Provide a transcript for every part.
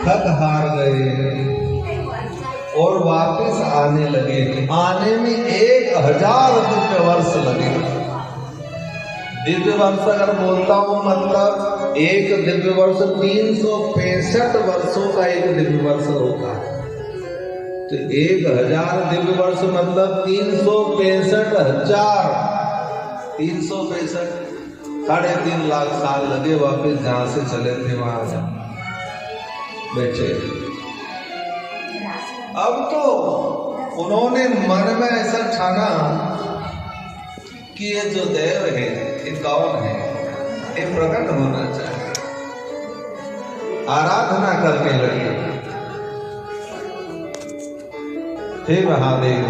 थक हार गए और वापस आने लगे। आने में 1000 दिव्य वर्ष लगे। दिव्य वर्ष अगर बोलता हूं मतलब एक दिव्य वर्ष 365 वर्षों का एक दिव्य वर्ष होता है। तो 1000 दिव्य वर्ष मतलब 365,000 365 3.5 लाख साल लगे वापस जहां से चले थे वहां बैठे। अब तो उन्होंने मन में ऐसा ठाना कि ये जो देव है ये कौन है, ये प्रकट होना चाहिए। आराधना करके लगे, हे महादेव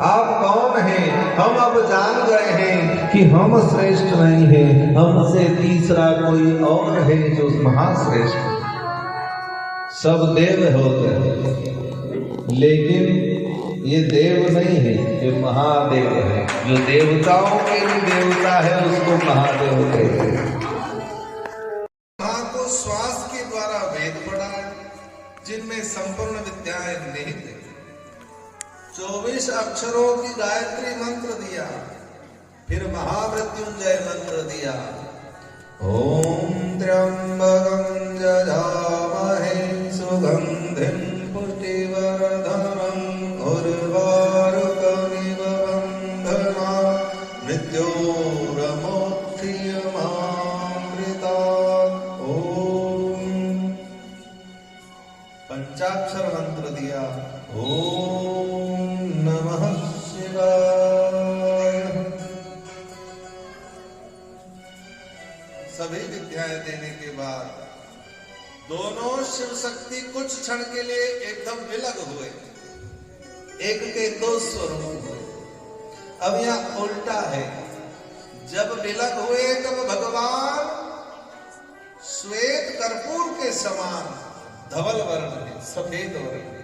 आप कौन हैं? हम अब जान गए हैं कि हम श्रेष्ठ नहीं हैं, हमसे तीसरा कोई और है जो महाश्रेष्ठ। सब देव होते हैं लेकिन ये देव नहीं है, ये महादेव है। जो देवताओं के भी देवता है उसको महादेव कहते हैं। वहां को श्वास के द्वारा वेद पढ़ा जिनमें संपूर्ण विद्याएं निहित है। 24 अक्षरों की गायत्री मंत्र दिया, फिर महामृत्युंजय मंत्र दिया। ओम त्र्यंबकं यजामहे सुगंधिं पुष्टिवर्धनम् उर्वारुकमिव बन्धनात् मृत्योर्मोक्षयमामृतात्। ओम पंचाक्षर मंत्र दिया। ओम नमः शिवाय। सभी विद्याएं देने के बाद दोनों शिव शक्ति कुछ क्षण के लिए एकदम विलग हुए। एक के 2 स्वरूप हुए। अब यह उल्टा है। जब विलग हुए तब भगवान श्वेत कर्पूर के समान धवल वर्ण है, सफेद वर्ण है,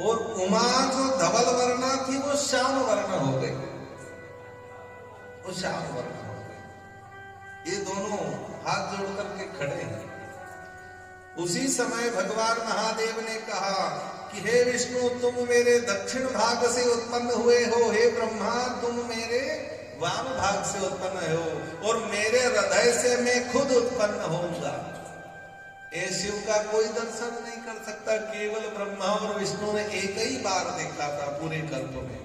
और उमा जो धवल वर्णा थी वो श्याम वर्ण हो गई, वो श्याम वर्ण हो गई। ये दोनों हाथ जोड़ करके खड़े हैं। उसी समय भगवान महादेव ने कहा कि हे विष्णु तुम मेरे दक्षिण भाग से उत्पन्न हुए हो, हे ब्रह्मा तुम मेरे वाम भाग से उत्पन्न हो, और मेरे हृदय से मैं खुद उत्पन्न होऊंगा। ये शिव का कोई दर्शन नहीं कर सकता। केवल ब्रह्मा और विष्णु ने एक ही बार देखा था पूरे कल्प में।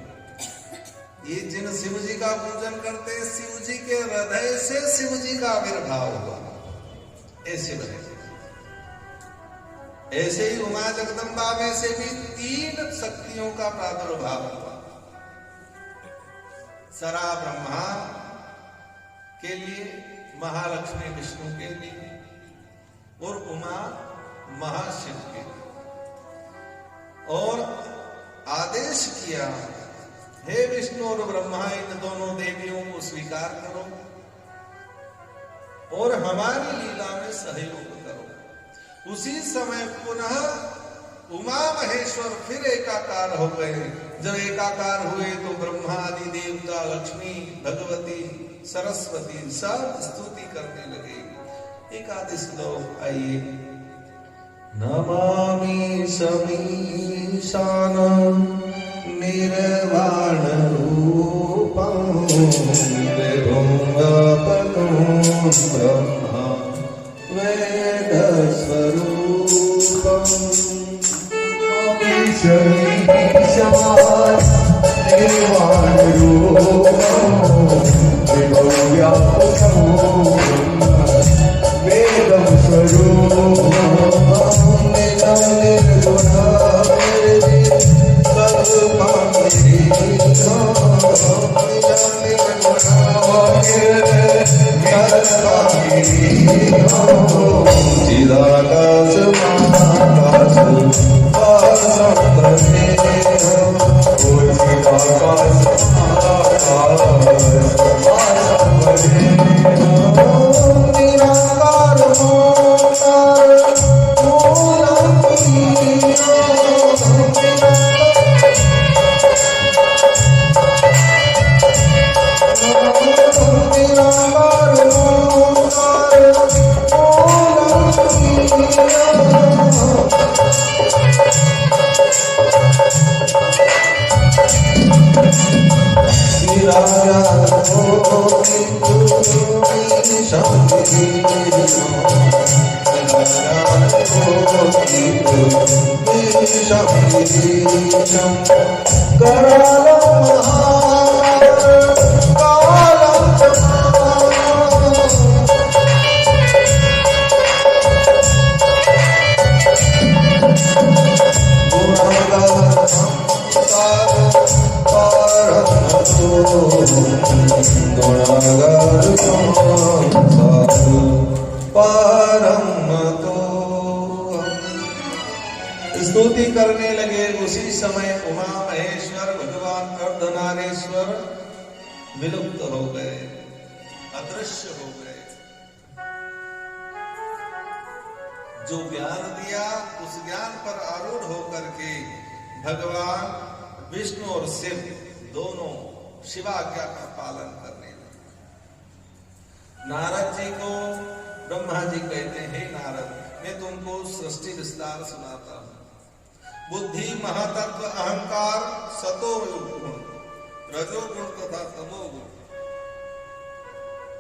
ये जिन शिव जी का पूजन करते हैं, शिव जी के हृदय से शिव जी का आविर्भाव हुआ, ये शिव है। ऐसे ही उमा जगदम्बा में से भी 3 शक्तियों का प्रादुर्भाव हुआ। सरा ब्रह्मा के लिए, महालक्ष्मी विष्णु के लिए, और उमा महाशिव के लिए। और आदेश किया, हे विष्णु और ब्रह्मा इन दोनों देवियों को स्वीकार करो और हमारी लीला में सहयोग करो। उसी समय पुनः उमा महेश्वर फिर एकाकार हो गए। जब एकाकार हुए तो ब्रह्मा आदि देवता, लक्ष्मी, भगवती, सरस्वती सब स्तुति करने लगे। 1 श्लोक आइए। नमामि समीशानं निर्वाण रूपं विभुं अपनं ब्रह्मा वेद स्वरूपं। निर्वाण रूपं विभुं अपनं वेद स्वरूपं। Oh स्तुति करने लगे। उसी समय उमा महेश्वर भगवान अर्धनारीश्वर विलुप्त हो गए, अदृश्य हो गए। जो ज्ञान दिया उस ज्ञान पर आरूढ़ होकर के भगवान विष्णु और शिव दोनों शिवाज्ञा का पालन करने लगे। नारद जी को ब्रह्मा जी कहते हैं, हे नारद, मैं तुमको सृष्टि विस्तार सुनाता हूं। बुद्धि, महातत्व, अहंकार, सतो गुण, रजोगुण तथा तमोगुण।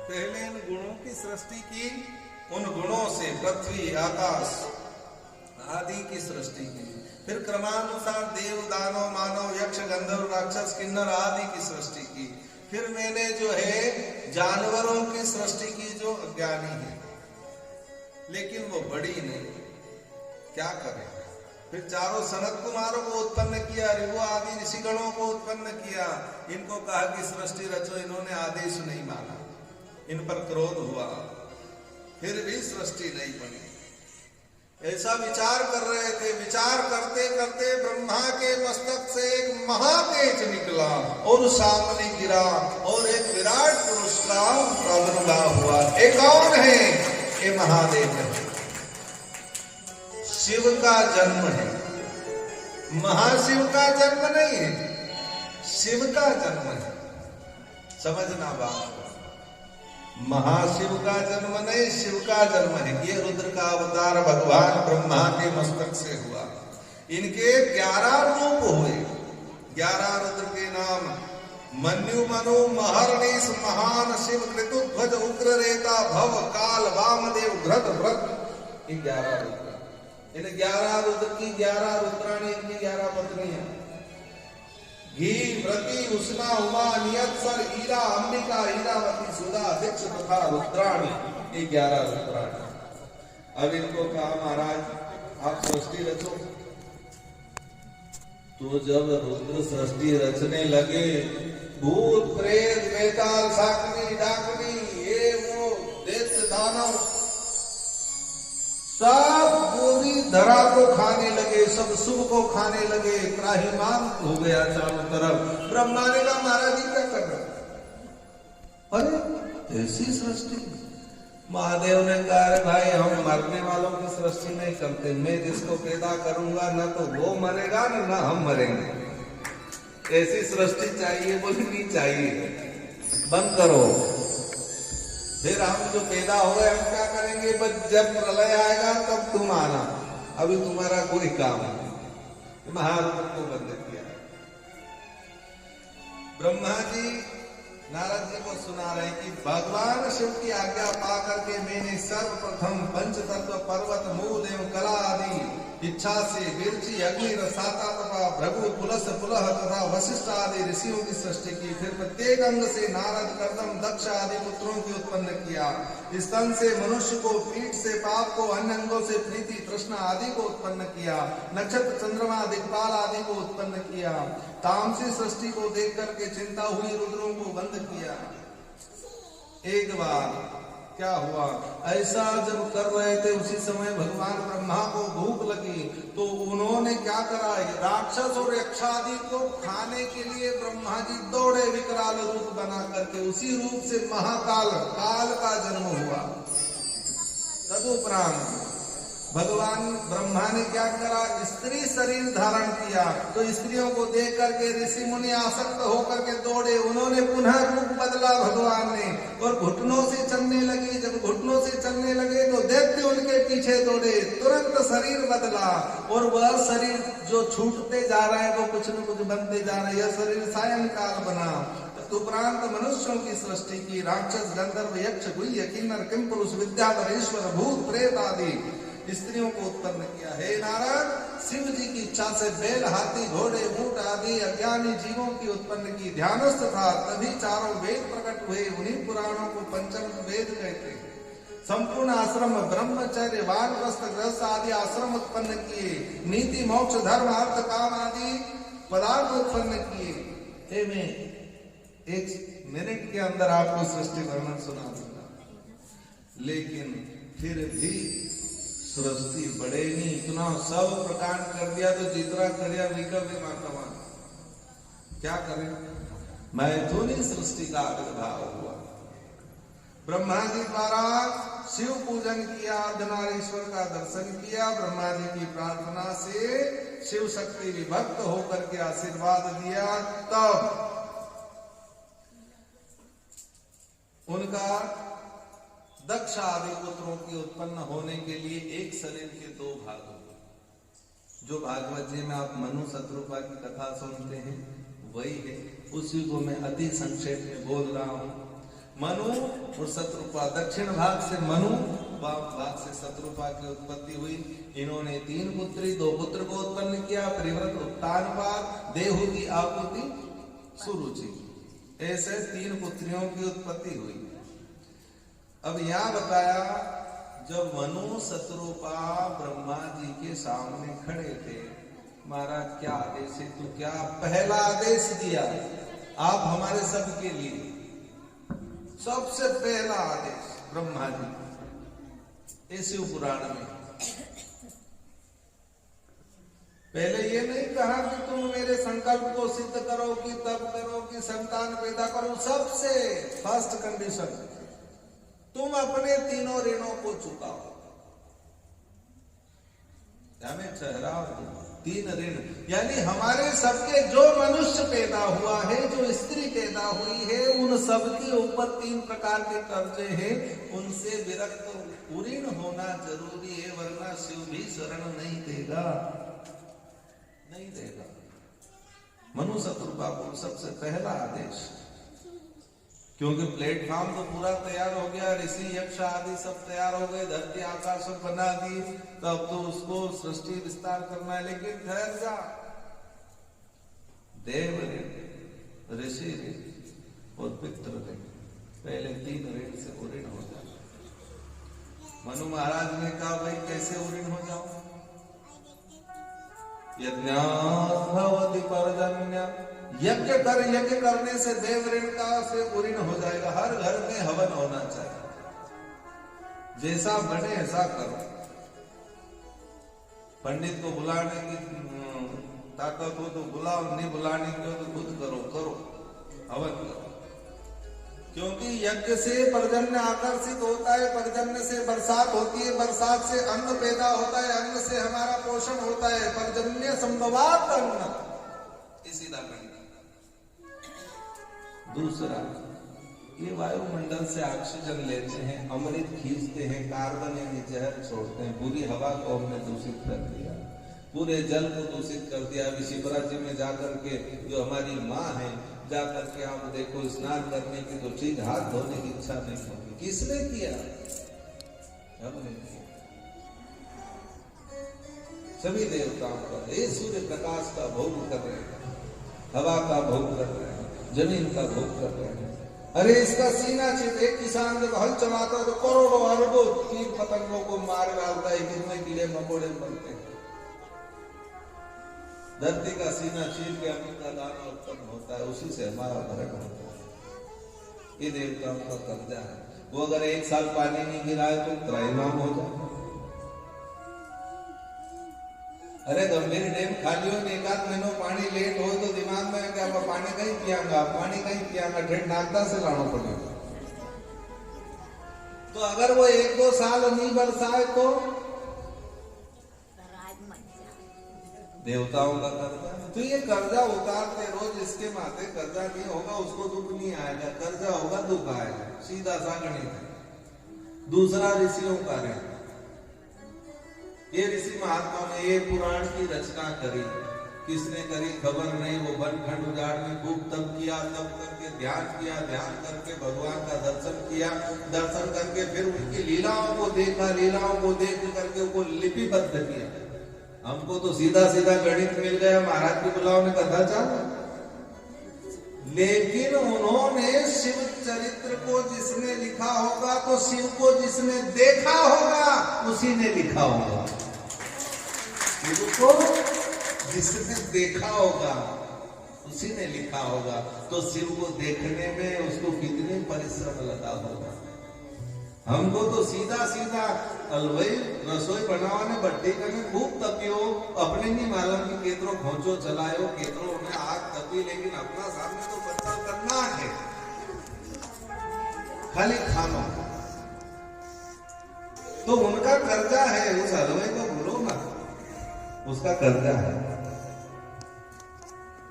पहले इन गुणों की सृष्टि की, उन गुणों से पृथ्वी, आकाश आदि की सृष्टि की। फिर क्रमानुसार देव, दानव, मानव, यक्ष, गंधर्व, राक्षस, किन्नर आदि की सृष्टि की। फिर मैंने जो है जानवरों की सृष्टि की जो अज्ञानी है, लेकिन वो बड़ी नहीं, क्या करें। फिर चारों सनत कुमारों को उत्पन्न किया, ऋभु आदि ऋषिगणों को उत्पन्न किया। इनको कहा कि सृष्टि रचो, इन्होंने आदेश नहीं माना, इन पर क्रोध हुआ, फिर भी सृष्टि नहीं बनी। ऐसा विचार कर रहे थे। विचार करते करते ब्रह्मा के मस्तक से एक महातेज निकला और सामने गिरा और एक विराट पुरुष का प्रादुर्भाव हुआ। ये कौन है? ये महादेव है, शिव का जन्म है। महाशिव का जन्म नहीं है, शिव का जन्म है। समझना बात, महाशिव का जन्म नहीं, शिव का जन्म है। ये रुद्र का अवतार भगवान ब्रह्मा के मस्तक से हुआ। इनके 11 रूप हुए। 11 रुद्र के नाम मन्यु, मनु, महर्निश, महान, शिव, कृतुध्वज, उग्ररेता, भव, काल, वामदेव, घृत, व्रत। ये 11 रुद्र। इन 11 रुद्र की 11 रुद्राणी, इनकी 11 पत्नियां। घी, व्रती, उष्णा, उमा, नियत्सर, ईरा, अंबिका, ईरावती, सुधा, दीक्ष तथा रुद्राणी। ये 11 रुद्राणी। अब इनको कहा, महाराज आप सृष्टि रचो। तो जब रुद्र सृष्टि रचने लगे, भूत, प्रेत, बेताल, शाकनी, डाकनी, ये वो दैत्य, दानव सब पूरी धरा को खाने लगे, सब शुभ को खाने लगे। त्राहिमाम हो गया चारों तरफ। ब्रह्मा ने कहा, महाराज जी क्या कर रहे? अरे ऐसी सृष्टि। महादेव ने कहा, अरे भाई हम मरने वालों की सृष्टि नहीं करते, मैं जिसको पैदा करूंगा न तो वो मरेगा न हम मरेंगे। ऐसी सृष्टि चाहिए? बोले नहीं चाहिए, बंद करो। फिर हम जो पैदा हो गए हम क्या करेंगे? बस जब प्रलय आएगा तब तुम आना, अभी तुम्हारा कोई काम नहीं। महारुद्र को बंद किया। ब्रह्मा जी नारद जी को सुना रहे कि भगवान शिव की आज्ञा पा करके मैंने सर्वप्रथम पंचतत्व, पर्वत, मूल एवं कला आदि इच्छा से विरचि, अग्नि, रसाता तथा भृगु, पुलस, पुलह तथा वशिष्ठ आदि ऋषियों की सृष्टि की। फिर प्रत्येक अंग से नारद, कर्दम, दक्ष आदि पुत्रों की उत्पन्न किया। स्तन से मनुष्य को, पीठ से पाप को, अन्य अंगों से प्रीति, तृष्णा आदि को उत्पन्न किया। नक्षत्र, चंद्रमा, दिक्पाल आदि को उत्पन्न किया। तामसी सृष्टि को देख करके चिंता हुई रुद्रों को बंद किया। एक बार क्या हुआ, ऐसा जब कर रहे थे उसी समय भगवान ब्रह्मा को भूख लगी, तो उन्होंने क्या करा, राक्षस और यक्षादि को खाने के लिए ब्रह्मा जी दौड़े विकराल रूप बना करके। उसी रूप से महाकाल, काल का जन्म हुआ। तदुपरांत भगवान ब्रह्मा ने क्या करा, स्त्री शरीर धारण किया। तो स्त्रियों को देख करके ऋषि मुनि आसक्त होकर के दौड़े। उन्होंने पुनः रूप बदला भगवान ने, और घुटनों से चलने लगे। जब घुटनों से चलने लगे तो दैत्य उनके पीछे दौड़े। तुरंत शरीर बदला, और वह शरीर जो छूटते जा रहा है वो कुछ न कुछ बनते जा रहे। यह शरीर सायंकाल बना। तदुपरांत मनुष्यों की सृष्टि की, राक्षस गंधर्व यक्ष गुह्य किन्नर किम पुरुष विद्याधर ईश्वर भूत प्रेत आदि स्त्रियों को उत्पन्न किया। हे नारद, शिव जी की इच्छा से बैल हाथी घोड़े ऊंट आदि अज्ञानी जीवों की उत्पन्न की। ध्यानस्थ था, तभी चारों वेद प्रकट हुए। उन्हीं पुराणों को पंचम वेद कहते हैं। संपूर्ण आश्रम ब्रह्मचर्य वानप्रस्थ गृहस्थ आदि आश्रम उत्पन्न किए। नीति मोक्ष धर्म अर्थ काम आदि पदार्थ उत्पन्न किए। हे मैं 1 मिनट के अंदर आपको सृष्टि वर्णन सुना दूंगा, लेकिन फिर भी सृष्टि बड़े नहीं, इतना सब प्रकार कर दिया तो जितना करिया विकल्प माता क्या करें। मैथुनी सृष्टि का आविर्भाव हुआ। ब्रह्मा जी द्वारा शिव पूजन किया, अर्धनारीश्वर का दर्शन किया। ब्रह्मा जी की प्रार्थना से शिव शक्ति विभक्त होकर के आशीर्वाद दिया। तब उनका दक्ष आदि पुत्रों की उत्पन्न होने के लिए एक शरीर के 2 भाग हुए। जो भागवत जी में आप मनु शत्रुपा की कथा सुनते हैं वही है, उसी को मैं अति संक्षेप में बोल रहा हूं। मनु और शत्रुपा, दक्षिण भाग से मनु, भाग से शत्रुपा की उत्पत्ति हुई। इन्होंने 3 पुत्री 2 पुत्र को उत्पन्न किया। परिव्रत उत्तानपाद, देहुति आहुति सुरुचि, ऐसे 3 पुत्रियों की उत्पत्ति हुई। अब यहां बताया, जब मनु शत्रुपा ब्रह्मा जी के सामने खड़े थे, महाराज क्या आदेश है? तो क्या पहला आदेश दिया आप हमारे सबके लिए, सबसे पहला आदेश ब्रह्मा जी इस शिव पुराण में। पहले ये नहीं कहा कि तुम मेरे संकल्प को सिद्ध करो, कि तब करो, कि संतान पैदा करो। सबसे फर्स्ट कंडीशन, तुम अपने 3 ऋणों को चुकाओ। हमें ठहराओ 3 ऋण, यानी हमारे सबके जो मनुष्य पैदा हुआ है, जो स्त्री पैदा हुई है, उन सबके ऊपर 3 प्रकार के कर्जे हैं। उनसे विरक्त ऋण होना जरूरी है, वरना शिव भी शरण नहीं देगा, नहीं देगा। मनु शत्रुपा को सबसे पहला आदेश, क्योंकि प्लेटफॉर्म तो पूरा तैयार हो गया, ऋषि यक्ष आदि सब तैयार हो गए, धरती आकाश सब बना दी, तब तो उसको सृष्टि विस्तार करना है। लेकिन ठहर जा, देव ऋण, ऋषि ऋण और पितृ ऋण, पहले 3 ऋण से ऋण हो जाए। मनु महाराज ने कहा, भाई कैसे ऋण हो जाओ? यज्ञाभवति पर्जन्य, यज्ञ करने से देव ऋण का से ऋण हो जाएगा। हर घर में हवन होना चाहिए, जैसा बने ऐसा करो। पंडित को बुलाने की ताकत हो तो बुलाओ, नहीं बुलाने की हो तो खुद करो, हवन करो। क्योंकि यज्ञ से पर्जन्य आकर्षित होता है, पर्जन्य से बरसात होती है, बरसात से अन्न पैदा होता है, अन्न से हमारा पोषण होता है। पर्जन्य संभवात अन्न, इसी का दूसरा, ये वायुमंडल से ऑक्सीजन लेते हैं, अमृत खींचते हैं, कार्बन यानी जहर छोड़ते हैं। पूरी हवा को हमने दूषित कर दिया, पूरे जल को दूषित कर दिया। अभी शिवराज जी में जाकर के जो हमारी माँ है, जाकर के आप देखो, स्नान करने की तो ठीक, हाथ धोने की इच्छा नहीं होती। किसने किया? हमने किया। सभी देवताओं का, ये सूर्य प्रकाश का भोग कर रहे हैं, हवा का भोग कर रहे हैं, जमीन का भोग कर रहे हैं। अरे इसका सीना चित, एक किसान जब हल चलाता है तो करोड़ों अरबों कीट पतंगों को मार डालता है, कितने कीड़े मकोड़े मरते हैं। धरती का सीना चीर के अन्न का दाना उत्पन्न होता है, उसी से हमारा भरण होता है। ये देवताओं का कर्जा है। वो अगर 1 साल पानी नहीं गिराए तो त्रैमाम हो जाए। अरे गंभीर डैम खाली हो, 1 महीनों पानी लेट हो तो दिमाग में क्या पानी कहीं पियांगा, पानी कहीं पियांगा, ठेठ नागदा से लाना पड़ेगा। तो अगर वो 1-2 साल नहीं बरसाए तो देवताओं का कर्जा। तो ये कर्जा उतारते रोज, इसके माथे कर्जा नहीं होगा उसको दुख नहीं आएगा, कर्जा होगा दुख आएगा, सीधा सा गणित है। दूसरा, ऋषियों का ऋण। ये ऋषि महात्मा ने ये पुराण की रचना करी, किसने करी खबर नहीं। वो वन खंड उजाड़ में खूब तप किया, तप करके ध्यान किया, ध्यान करके भगवान का दर्शन किया, दर्शन करके फिर उनकी लीलाओं को देखा, लीलाओं को देख करके उनको लिपिबद्ध किया। हमको तो सीधा सीधा गणित मिल गया, महाराज की बुलाओ ने कथा चालू। लेकिन उन्होंने शिव चरित्र को जिसने लिखा होगा तो शिव को जिसने देखा होगा उसी ने लिखा होगा। शिव को जिसने देखा होगा उसी ने लिखा होगा। तो शिव को देखने में उसको कितने परिश्रम लगा होगा। हमको तो सीधा सीधा अलवई रसोई बनावाने भट्टी करने खूब तपियो, अपने नहीं मालूम कि केतरो खोचो चलायो, केतरो उन्हें आग तपी, लेकिन अपना सामने तो बच्चा करना है, खाली खाना। तो उनका कर्जा है, उस हलवाई को भूलो ना, उसका कर्जा है।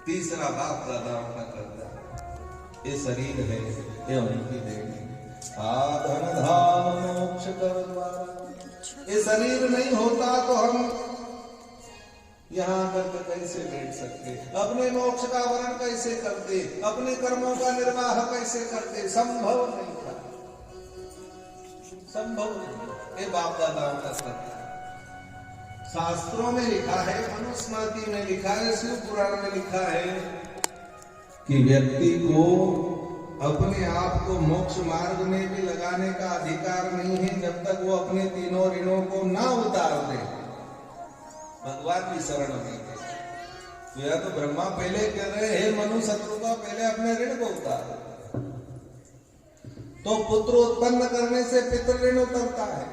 तीसरा बाप दादा का कर्जा, ये शरीर है, ये उनकी देन है। साधन धाम मोक्ष कर द्वारा। ये शरीर नहीं होता तो हम यहाँ आकर कैसे बैठ सकते, अपने मोक्ष का वर्ण कैसे करते, अपने कर्मों का निर्वाह कैसे करते, संभव नहीं था, संभव नहीं। ये बाप दादाओं का कर्तव्य। शास्त्रों में लिखा है, मनुस्मृति में लिखा है, शिव पुराण में लिखा है कि व्यक्ति को अपने आप को मोक्ष मार्ग में भी लगाने का अधिकार नहीं है जब तक वो अपने तीनों ऋणों को ना उतार दे, भगवान की शरण में। तो या तो ब्रह्मा पहले कह रहे हैं मनु शत्रु का पहले अपने ऋण को उतार। तो पुत्र उत्पन्न करने से पितृ ऋण उतरता है,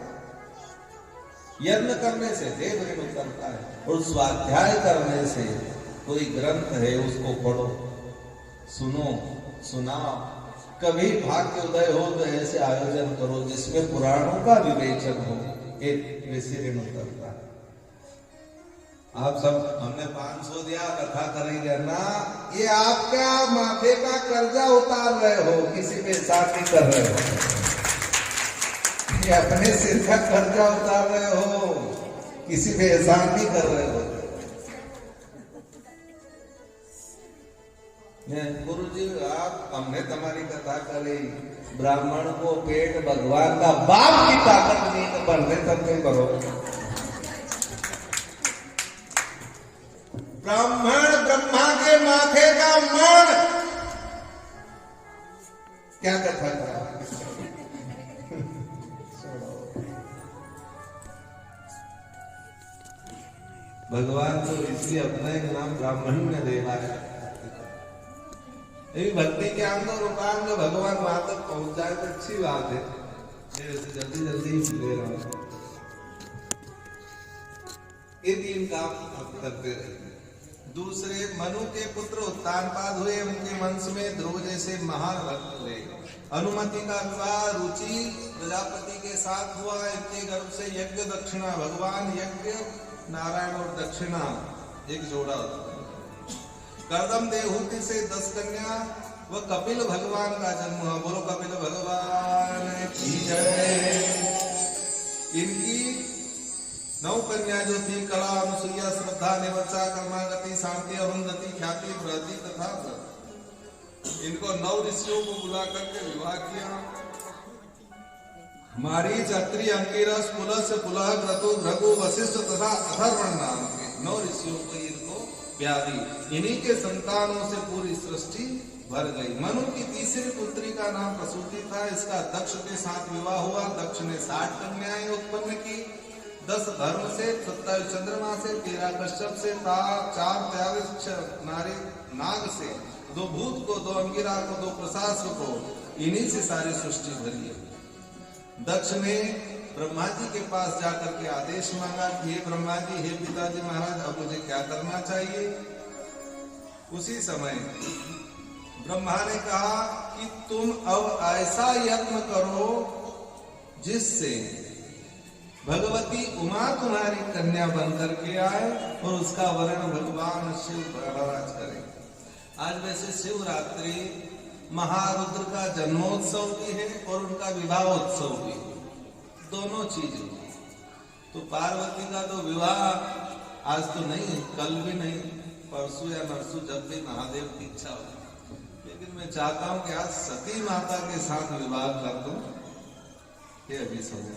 यज्ञ करने से देव ऋण उतरता है, और स्वाध्याय करने से कोई ग्रंथ है उसको पढ़ो, सुनो, सुनाओ। कभी भाग्य उदय हो तो ऐसे आयोजन करो जिसमें पुराणों का विवेचन हो, एक वैसे ऋण उतरता है। आप सब हमने 500 दिया, कथा करेंगे ना, ये आपका माथे का कर्जा उतार रहे हो, किसी पे साथ नहीं कर रहे हो, ये अपने सिर का कर्जा उतार रहे हो, किसी पे एहसान नहीं कर रहे हो। गुरु जी आप हमने तुम्हारी कथा करी, ब्राह्मण को पेट भगवान का बाप की ताकत नहीं तो बढ़ने तक नहीं करो। ब्राह्मण ब्रह्मा के माथे का मण, क्या कथा करा। भगवान तो इसलिए अपना एक नाम ब्राह्मण ने देना है। भक्ति के अंदर रुकान जो भगवान वहां तक पहुंच जाए तो अच्छी बात है, जल्दी जल्दी ले रहा हूं। ये 3 काम आप करते रहे। दूसरे, मनु के पुत्र उत्तानपाद हुए, उनके वंश में ध्रुव जैसे महान भक्त हुए। अनुमति का विवाह रुचि प्रजापति के साथ हुआ, इनके गर्भ से यज्ञ दक्षिणा, भगवान यज्ञ नारायण और दक्षिणा एक जोड़ा होता। कर्दम देहूति से 10 कन्या व कपिल भगवान का जन्म हुआ। बोलो कपिल भगवान की जय। इनकी 9 कन्या जो थी, कला, अनुसुईया, श्रद्धा, निवत्सा, कर्मागति, शांति, अरुंधति, ख्याति, बृहति तथा व्रत। इनको 9 ऋषियों को बुला करके विवाह किया। मारीच, अत्रि, अंगिरस, पुलस, पुलह, क्रतु, भृगु, वशिष्ठ तथा अथर्वण नाम के 9 ऋषियों को इनको व्याधि, इन्हीं के संतानों से पूरी सृष्टि भर गई। मनु की तीसरी पुत्री का नाम प्रसूति था। इसका दक्ष के साथ विवाह हुआ। दक्ष ने 60 कन्याएं उत्पन्न की, 10 धर्म से, 27 चंद्रमा से, 13 कश्यप से, 4 त्याविश नारी नाग से, 2 भूत को, 2 अंगिरा को, 2 प्रशासक को, इन्हीं से सारी सृष्टि भरी है। दक्ष ने ब्रह्मा जी के पास जाकर के आदेश मांगा कि हे ब्रह्मा जी, हे पिताजी महाराज, अब मुझे क्या करना चाहिए। उसी समय ब्रह्मा ने कहा कि तुम अब ऐसा यत्न करो जिससे भगवती उमा तुम्हारी कन्या बनकर के आए और उसका वर्ण भगवान शिव महाराज करें। आज वैसे शिवरात्रि महारुद्र का जन्मोत्सव भी है और उनका विवाहोत्सव भी, दोनों चीज। तो पार्वती का तो विवाह आज तो नहीं, कल भी नहीं, परसों या नरसों जब भी महादेव की इच्छा हो, लेकिन मैं चाहता हूं कि आज सती माता के साथ विवाह कर दूं। ये अभी समझ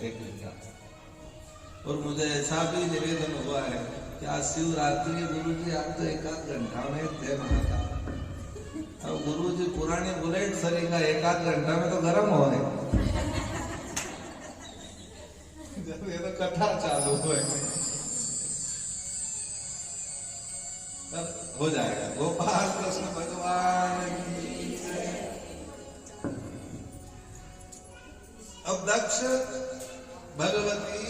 एक मिनट। और मुझे ऐसा भी निवेदन हुआ है कि आज शिवरात्रि के गुरु जी आप तो एक आध घंटा में थे महाका। अब गुरु जी पुरानी बुलेट सरी का एक आध घंटा में तो गर्म हो रहे जब ये तो कथा चालू हुए तब हो जाएगा। गोपाल कृष्ण भगवान। अब दक्ष भगवती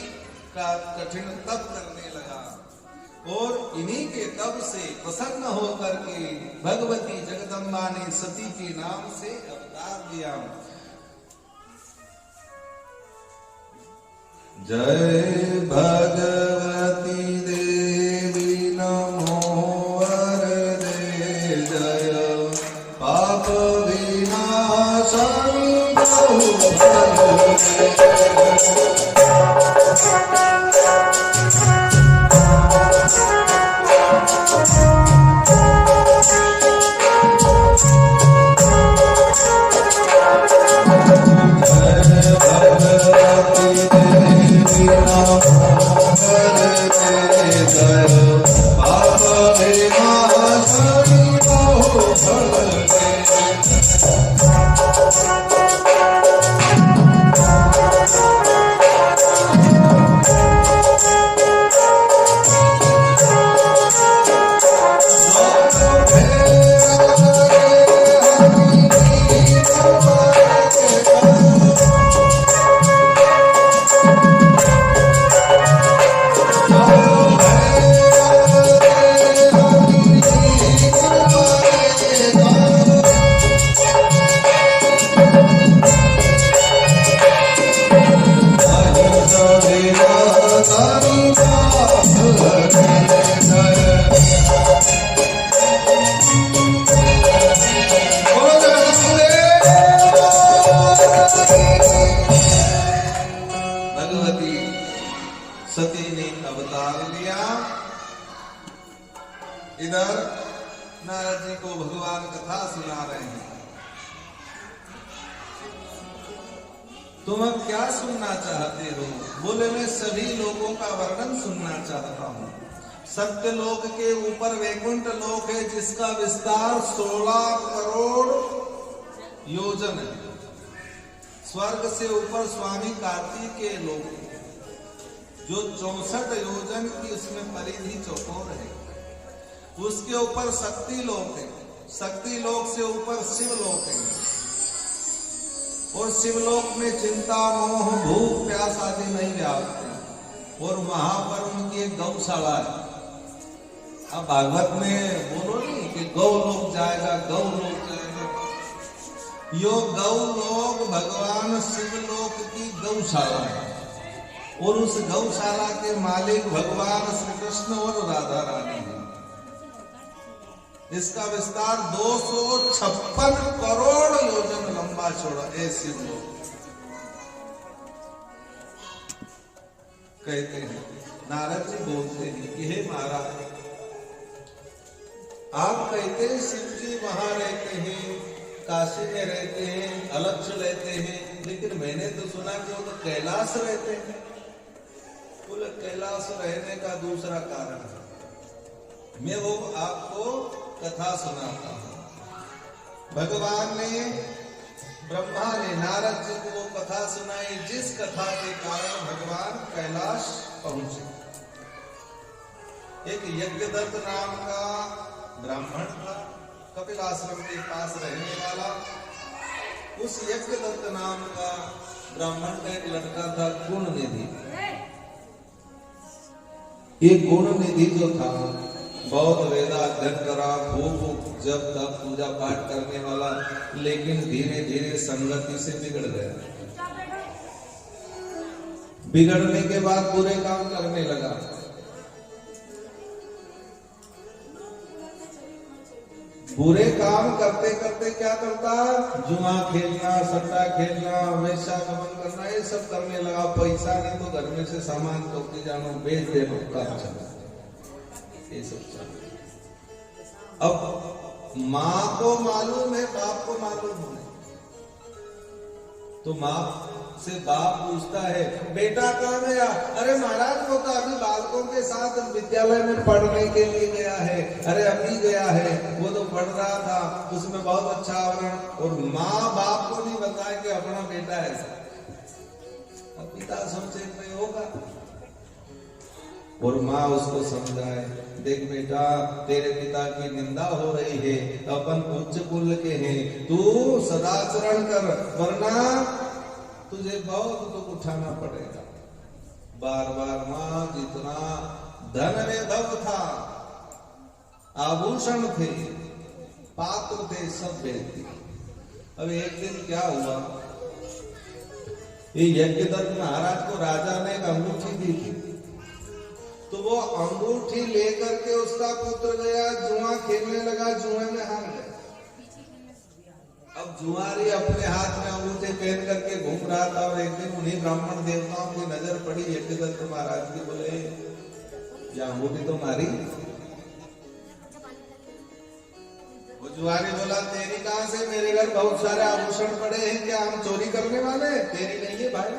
का कठिन तप करने लगा और इन्हीं के तप से प्रसन्न होकर के भगवती जगदम्बा ने सती के नाम से अवतार दिया। जय भगवती देवी नमो वरदे, जय पाप विनाशानि सती ने अवतार लिया। इधर नारद जी को भगवान कथा सुना रहे हैं। तुम अब क्या सुनना चाहते हो? बोले मैं सभी लोगों का वर्णन सुनना चाहता हूँ। सत्य लोक के ऊपर वैकुंठ लोक है जिसका विस्तार 16 करोड़ योजन है। स्वर्ग से ऊपर स्वामी कार्तिकेय लोक जो 64 योजन की उसमें परिधि चौकोर है। उसके ऊपर शक्ति लोक है। शक्ति लोक से ऊपर शिव लोक है और शिवलोक में चिंता मोह भूख प्यास आदि नहीं व्यापते। और वहां पर उनकी एक गौशाला है। अब भागवत में बोलो नहीं कि गौ लोक जाएगा, गौ लोक जाएगा। यो गौ लोक भगवान शिवलोक की गौशाला है और उस गौशाला के मालिक भगवान श्री कृष्ण और राधा रानी है। इसका विस्तार 256 करोड़ योजन लंबा चौड़ा है। शिवलोक कहते हैं, नारद जी बोलते हैं कि हे महाराज, आप कहते हैं शिव जी वहां रहते हैं, काशी में रहते हैं, अलक्ष्य रहते हैं, लेकिन मैंने तो सुना कि वो तो कैलाश रहते हैं। बोले कैलाश रहने का दूसरा कारण है, मैं वो आपको कथा सुनाता हूं। भगवान ने ब्रह्मा ने नारद जी को वो कथा सुनाई जिस कथा के कारण भगवान कैलाश पहुंचे। एक यज्ञदत्त नाम का ब्राह्मण था, कपिल आश्रम के पास रहने वाला। उस यज्ञदत्त नाम का ब्राह्मण का एक लड़का था गुण निधि। ये गुण निधि जो था बहुत वेदाध्ययन करा, खूब जब तब पूजा पाठ करने वाला, लेकिन धीरे धीरे संगति से बिगड़ गया। बिगड़ने के बाद बुरे काम करने लगा। बुरे काम करते करते क्या करता, जुआ खेलना, सट्टा खेलना, वेश्यागमन करना, ये सब करने लगा। पैसा नहीं तो घर में से सामान तो जानो बेच दे, काम चला, ये सब चला। अब मां को मालूम है, बाप को मालूम नहीं, तो मां से बाप पूछता है बेटा कहाँ गया? अरे महाराज वो तो अभी बालकों के साथ विद्यालय में पढ़ने के लिए गया है। अरे अभी गया है, वो तो पढ़ रहा था, उसमें बहुत अच्छा आवरण। और माँ बाप को नहीं बताए कि अपना बेटा ऐसा। अब पिता संक्षेप में होगा और माँ उसको समझाए, देख बेटा तेरे पिता की निंदा हो रही है, अपन उच्च कुल के हैं, तू सदाचरण कर वरना तुझे बहुत दुख उठाना पड़ेगा। बार बार मां जितना धन वैभव था, आभूषण थे, पात्र थे, सब बेच दिए। अब एक दिन क्या हुआ, ये यज्ञदत्त महाराज को राजा ने एक अंगूठी दी थी, तो वो अंगूठी लेकर के उसका पुत्र गया, जुआ खेलने लगा, जुए में हार गया। अब जुआरी अपने हाथ में अंगूठे पहन करके घूम रहा था और एक दिन उन्हीं ब्राह्मण देवताओं की नजर पड़ी यज्ञदत्त महाराज की। बोले ये अंगूठी तो मारी। वो जुआरी बोला तेरी कहां से? मेरे घर बहुत सारे आभूषण पड़े हैं, क्या हम चोरी करने वाले? तेरी नहीं है भाई।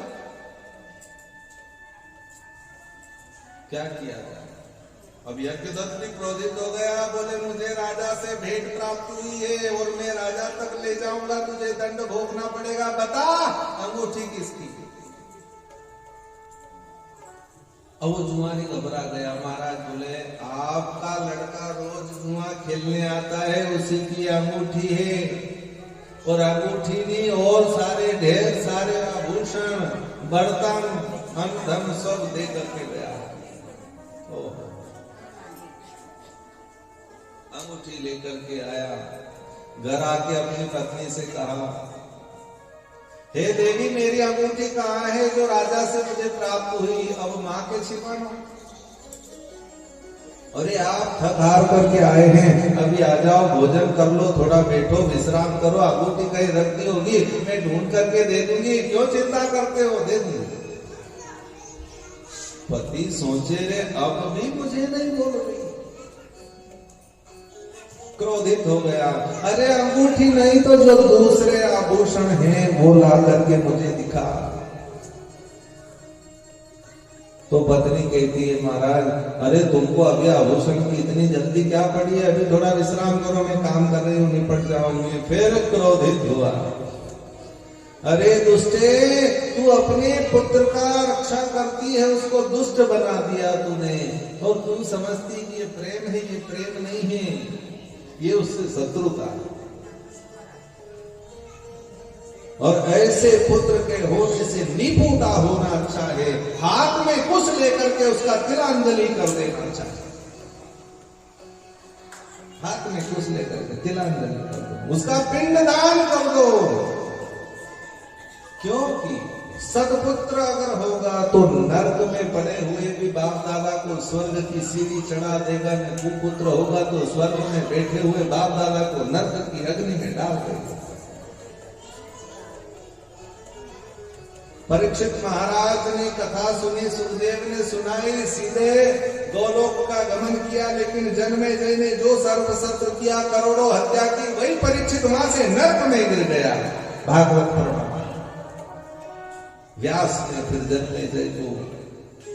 क्या किया जाए? अब यज्ञदत्त भी क्रोधित हो गया, बोले मुझे राजा से भेंट प्राप्त हुई है और मैं राजा तक ले जाऊंगा, तुझे दंड भोगना पड़ेगा, बता अंगूठी किसकी? अब वो जुआरी घबरा गया। महाराज बोले आपका लड़का रोज जुआ खेलने आता है, उसी की अंगूठी है, और अंगूठी नहीं और सारे ढेर सारे आभूषण, बर्तन, अन्न धन सब दे करके गया। अंगूठी लेकर के आया, घर आके अपनी पत्नी से कहा, हे देवी मेरी अंगूठी कहाँ है जो राजा से मुझे प्राप्त हुई? अब माँ के छिपाना। अरे आप थक हार करके आए हैं, अभी आ जाओ, भोजन कर लो, थोड़ा बैठो, विश्राम करो, अंगूठी कहीं रख दी होगी, मैं ढूंढ करके दे दूंगी, क्यों चिंता करते हो, दे दूंगी। पति सोचे रे अब भी मुझे नहीं बोल रही, क्रोधित हो गया। अरे अंगूठी नहीं तो जो दूसरे आभूषण हैं वो ला करके मुझे दिखा। तो पत्नी कहती है महाराज अरे तुमको अभी आभूषण की इतनी जल्दी क्या पड़ी है, अभी थोड़ा विश्राम करो, मैं काम कर रही हूँ, निपट जाऊंगी। फिर क्रोधित हुआ, अरे दुष्टे तू अपने पुत्र का रक्षा करती है, उसको दुष्ट बना दिया तूने, और तू समझती कि ये प्रेम है, ये प्रेम नहीं है, ये उससे शत्रुता। और ऐसे पुत्र के होने से निपुता होना अच्छा है, हाथ में कुछ लेकर के उसका तिलांजलि कर देना चाहिए, हाथ में कुछ लेकर के तिलांजलि कर दो, उसका पिंडदान कर दो। क्योंकि सदपुत्र अगर होगा तो नर्क में पड़े हुए भी बाप दादा को स्वर्ग की सीढ़ी चढ़ा देगा, कुपुत्र होगा तो स्वर्ग में बैठे हुए बाप दादा को नर्क की अग्नि में डाल देगा। परीक्षित महाराज ने कथा सुनी, सुखदेव ने सुनाई, सीधे गोलोक का गमन किया, लेकिन जन्मेजय ने जो सर्वशस्त्र किया, करोड़ों हत्या की, वही परीक्षित वहां से नर्क में गिर गया। भागवत प्रमाण। व्यास ने फिर जन्मेजय को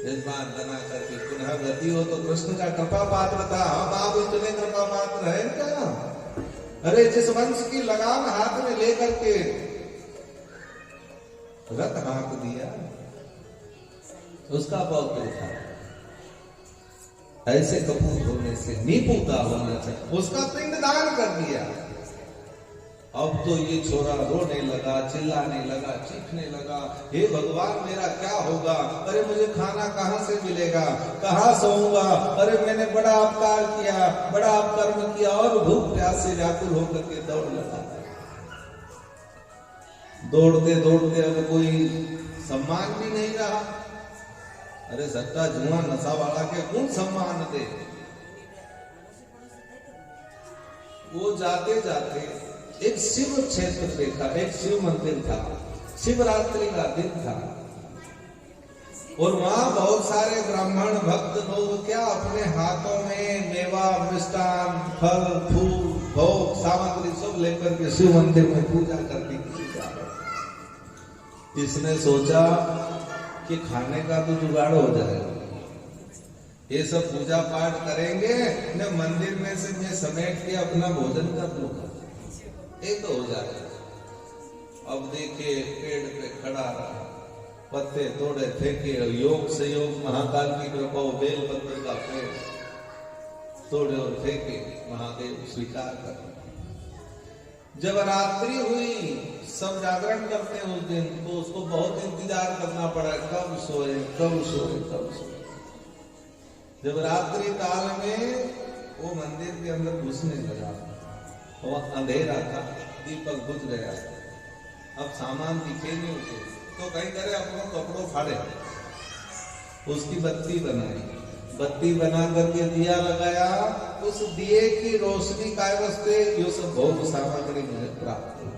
यजमान बना करके पुनः गति हो तो कृष्ण का कृपा पात्र था। हम आप इतने कृपा पात्र है क्या? अरे जिस वंश की लगाम हाथ में लेकर के रथ हाँक दिया, उसका पौत्र था। ऐसे कपूत होने से निपुता होना चाहिए, उसका पिंडदान कर दिया। अब तो ये छोरा रोने लगा, चिल्लाने लगा, चीखने लगा, हे भगवान मेरा क्या होगा? अरे मुझे खाना कहाँ से मिलेगा, कहाँ सोऊंगा? अरे मैंने बड़ा अपकार किया, बड़ा अपकर्म किया, और भूख प्यास से व्याकुल होकर के दौड़ लगा। दौड़ते दौड़ते अब कोई सम्मान भी नहीं रहा। अरे सट्टा जुआ नशा वाला के कौन सम्मान दे? वो जाते जाते एक शिव क्षेत्र देखा, एक शिव मंदिर था, शिवरात्रि का दिन था। और वहां बहुत सारे ब्राह्मण भक्त लोग क्या अपने हाथों में मेवा, मिष्टान, फल, फूल, भोग सामग्री सब लेकर के शिव मंदिर में पूजा करने के लिए जा रहे। इसने सोचा कि खाने का तो जुगाड़ हो जाएगा, ये सब पूजा पाठ करेंगे न, मंदिर में से मैं समेट के अपना भोजन कर लूंगा, ये तो हो जाएगा। अब देखिए पेड़ पे खड़ा रहा, पत्ते तोड़े फेंके, योग से योग महाकाल की कृपा, बेल पत्र का पेड़ तोड़े और फेंके, महादेव स्वीकार कर। जब रात्रि हुई, सब जागरण करते हैं उस दिन, तो उसको बहुत इंतजार करना पड़ा, कब सोए कब सोए कब सोए। जब रात्रि काल में वो मंदिर के अंदर घुसने लगा, वह अंधेरा था, दीपक बुझ गया, अब सामान दिखे नहीं उसे, तो कहीं करे अपने कपड़ों फाड़े, उसकी बत्ती बनाई, बत्ती बना करके दिया लगाया, उस दिए की रोशनी काय वास्ते ये सब भोग सामग्री में प्राप्त हुई।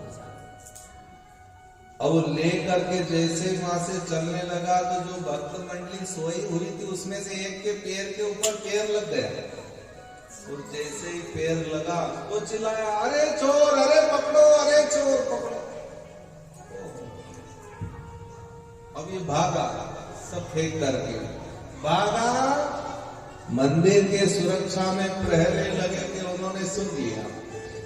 अब ले करके जैसे वहां से चलने लगा, तो जो भक्त मंडली सोई हुई थी उसमें से एक के पैर के ऊपर पैर लग गया, और जैसे ही पैर लगा वो चिल्लाया, अरे चोर, अरे पकड़ो, अरे चोर पकड़ो। अब ये भागा, सब फेंक करके भागा। मंदिर के सुरक्षा में प्रहरी लगे थे, उन्होंने सुन लिया,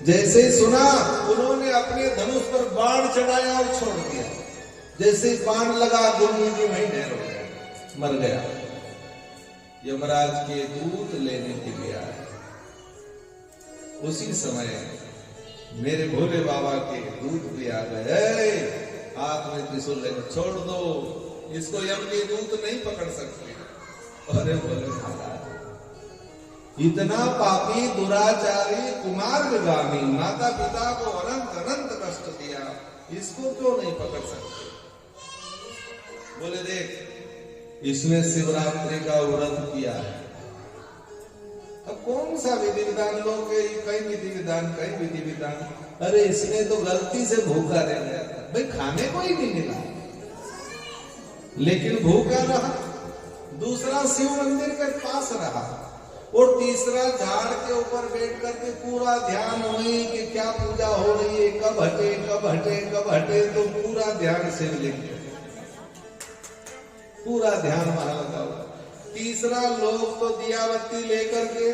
जैसे ही सुना उन्होंने अपने धनुष पर बाण चढ़ाया और छोड़ दिया, जैसे ही बाण लगा गुरु जी वहीं ढेर हो गया, मर गया। यमराज के दूत लेने के लिए आए, उसी समय मेरे भोले बाबा के दूत भी आ गए, हाथ में त्रिशूल लेकर, छोड़ दो इसको, यम के दूत नहीं पकड़ सकते। अरे बोले महाराज, इतना पापी दुराचारी कुमार विगामी, माता पिता को अनंत अनंत कष्ट दिया, इसको क्यों नहीं पकड़ सकते? बोले देख, इसने शिवरात्रि का व्रत किया है, अब कौन सा विधि विधान लोग, कहीं विधि विधान कहीं विधि विधान, अरे इसने तो गलती से भूखा रह गया था, भाई खाने को ही नहीं मिला लेकिन भूखा रहा, दूसरा शिव मंदिर के पास रहा, और तीसरा झाड़ के ऊपर बैठ करके पूरा ध्यान हुई कि क्या पूजा हो रही है, कब हटे कब हटे कब हटे, तो पूरा ध्यान शिवलिंग, पूरा ध्यान वहां लगा हुआ। तीसरा लोग तो दिया बत्ती लेकर के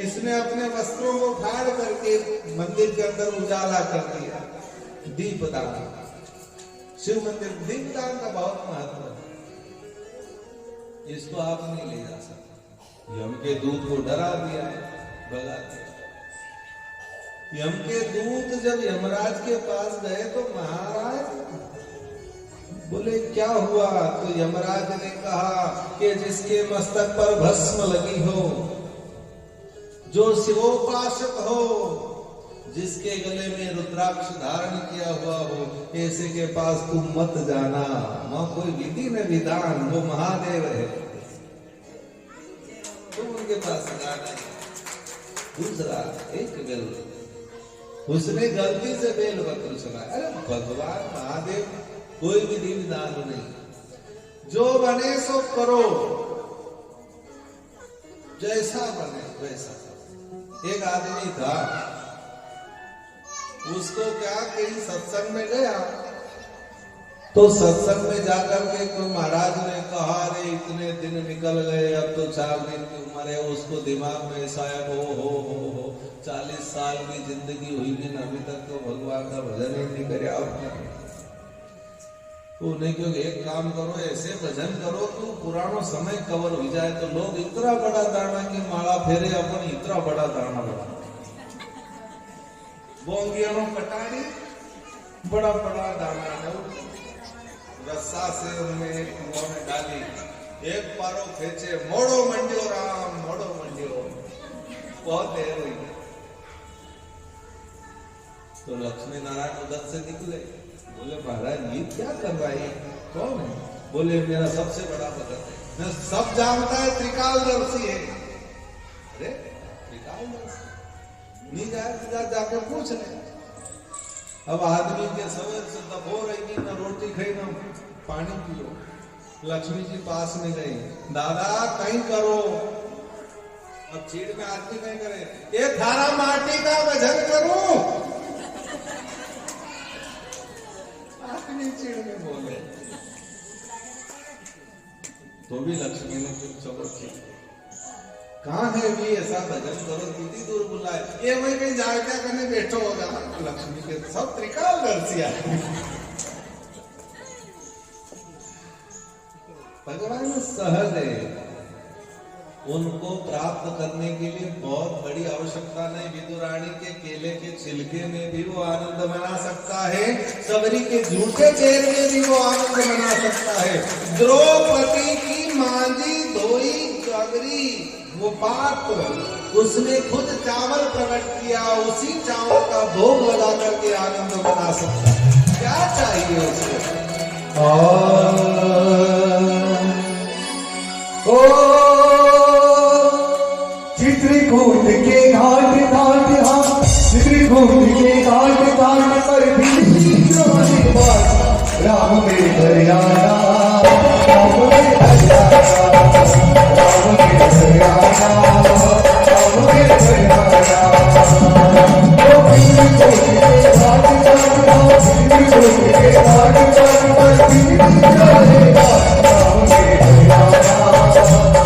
इसने अपने वस्त्रों को फाड़ करके मंदिर के अंदर उजाला कर दिया, दीपदान। शिव मंदिर दीपदान का बहुत महत्व है, इसको आप नहीं ले जा सकते। यम के दूत को डरा दिया, भगा दिया। यम के दूत जब यमराज के पास गए तो महाराज बोले क्या हुआ? तो यमराज ने कहा कि जिसके मस्तक पर भस्म लगी हो, जो शिवोपासक हो, जिसके गले में रुद्राक्ष धारण किया हुआ हो, ऐसे के पास तुम मत जाना, वहां कोई विधि में विधान, वो महादेव है, तुम उनके पास जाना। दूसरा एक बेल, उसने गलती से बेल पत्र सुनाया। अरे भगवान महादेव कोई विधि विधान नहीं, जो बने सो करो, जैसा बने वैसा। एक आदमी था, उसको क्या कहीं सत्संग में गया, तो सत्संग में जाकर के तो महाराज ने कहा, अरे इतने दिन निकल गए, अब तो 4 दिन की उम्र है। उसको दिमाग में ऐसा है, हो 40 साल की जिंदगी हुई भी अभी तक तो भगवान का भजन ही नहीं करे। अब तो नहीं, क्योंकि एक काम करो, ऐसे भजन करो तो पुरानो समय कवर हो जाए, तो लोग इतना बड़ा दाना की माला फेरे, अपन इतना बड़ा दाना बड़ा बोंगियानो कटाड़ी, बड़ा बड़ा दाना रस्सा से उन्हें कुआं में डाली, एक पारो खेचे, मोड़ो मंडियो राम, मोड़ो मंडियो। बहुत देर हुई तो लक्ष्मी नारायण उधर से निकले, बोले महाराज ये क्या कर रहा है, कौन है? बोले मेरा सबसे बड़ा भगत है, मैं सब जानता है, त्रिकालदर्शी है। अरे त्रिकालदर्शी नहीं जाए, जाकर पूछ ले। अब आदमी के सवेर से दबो रहेगी, ना रोटी खाई ना पानी पियो, लक्ष्मी जी पास में गई, दादा कहीं करो। अब चीड़ में आदमी कहीं करे, ये थारा माटी का भजन करूं। आदमी चीड़ में बोले तो भी लक्ष्मी ने कुछ चलो ठीक, कहाँ है भी ऐसा भजन करो, कितनी दूर बुलाए, ये वही कहीं जाए क्या करने बैठो होगा। लक्ष्मी के सब त्रिकाल दर्शिया। भगवान सहज है, उनको प्राप्त करने के लिए बहुत बड़ी आवश्यकता नहीं। विदुरानी के केले के छिलके में भी वो आनंद मना सकता है, सबरी के झूठे पैर में भी वो आनंद मना सकता है। द्रौपदी की मांझी धोई चगरी वो पात्र, उसने खुद चावल प्रकट किया, उसी चावल का भोग लगा करके आनंद मना सकता है। क्या चाहिए उसको? चित्रकूट के घाट घाट हाँ, चित्रकूट के घाट घाट पर भी राम में हरियाणा, राम में हरियाणा, राम में हरियाणा, राम में हरियाणा। चित्रकूट के घाट घाट हाँ, चित्रकूट के घाट घाट पर भी राम में हरियाणा, राम में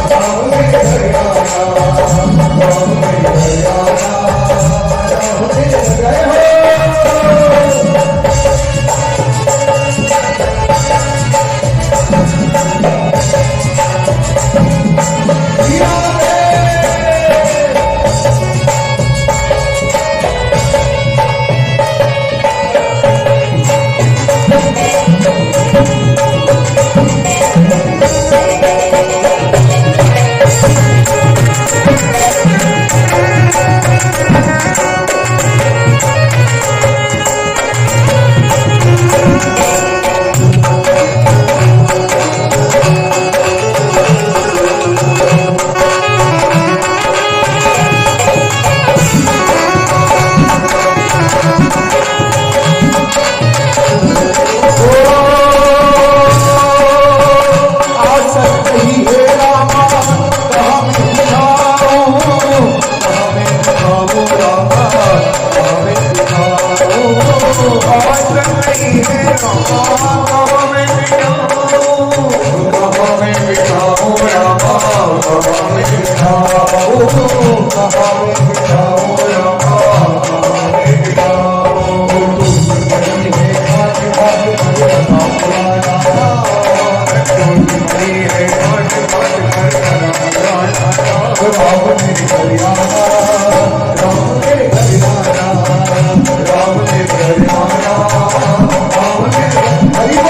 हरियाणा।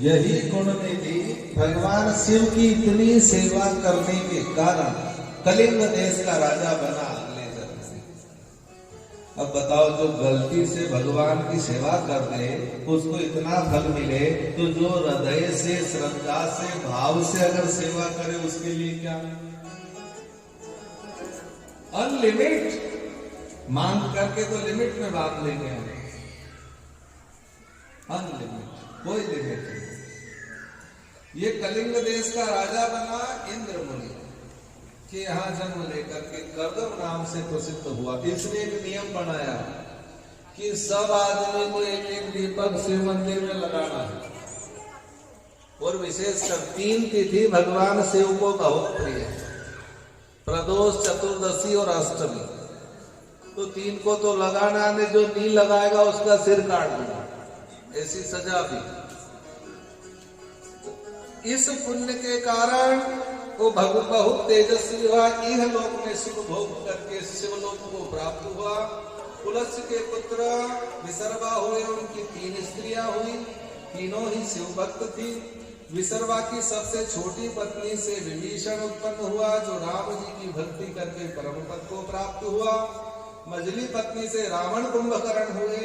यही गुण निधि भगवान शिव की इतनी सेवा करने के कारण कलिंग देश का राजा बना अगले जन्म में। अब बताओ, जो गलती से भगवान की सेवा कर दे उसको इतना फल मिले, तो जो हृदय से, श्रद्धा से, भाव से अगर सेवा करे उसके लिए क्या? अनलिमिट मांग करके तो लिमिट में बांध लेंगे हम, अनलिमिट, कोई लिमिट नहीं। ये कलिंग देश का राजा बना इंद्र मुनि कि यहां जन्म लेकर के कर्दम नाम से प्रसिद्ध हुआ। इसने एक नियम बनाया कि सब आदमी को एक एक दीपक शिव मंदिर में लगाना है, और विशेषकर 3 तिथि भगवान शिव को बहुत प्रिय है, प्रदोष, चतुर्दशी और अष्टमी। तो 3 को तो लगाना नहीं, जो नहीं लगाएगा उसका सिर काट दूंगा, ऐसी सजा भी। इस पुण्य के कारण वो बहुत तेजस्वी हुआ, यह लोक में सुख भोग करके शिवलोक को प्राप्त हुआ। पुलस्त्य के पुत्र विसर्वा हुए, उनकी 3 स्त्रियां हुई, तीनों ही शिव भक्त थी। विसर्वा की सबसे छोटी पत्नी से विभीषण उत्पन्न हुआ, जो राम जी की भक्ति करके परम पद को प्राप्त हुआ। मझली पत्नी से रावण कुंभकर्ण हुए,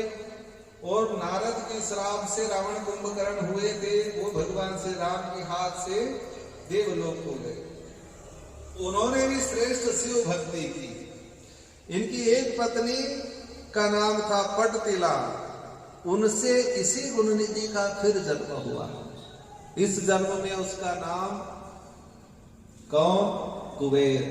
और नारद के श्राप से रावण कुंभकर्ण हुए थे, वो भगवान श्री राम के हाथ से देवलोक हो गए। उन्होंने भी श्रेष्ठ शिव भक्ति की। इनकी एक पत्नी का नाम था पटतिला, उनसे इसी गुणनिधि का फिर जन्म हुआ। इस जन्म में उसका नाम कौन? कुबेर।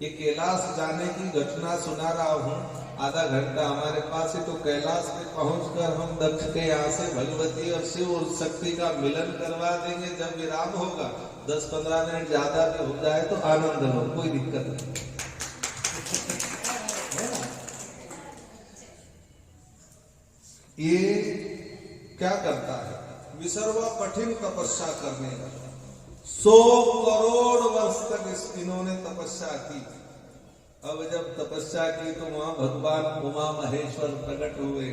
ये कैलाश जाने की घटना सुना रहा हूं, आधा घंटा हमारे पास है, तो कैलाश पे पहुंचकर हम दक्ष के यहाँ से भगवती और शिव और शक्ति का मिलन करवा देंगे। जब विराम होगा 10-15 मिनट ज्यादा भी हो जाए तो आनंद लो, कोई दिक्कत नहीं। ये क्या करता है? विसर्वा कठिन तपस्या करने लगा। 100 करोड़ वर्ष तक इन्होंने तपस्या की। अब जब तपस्या की तो वहां भगवान उमा महेश्वर प्रकट हुए।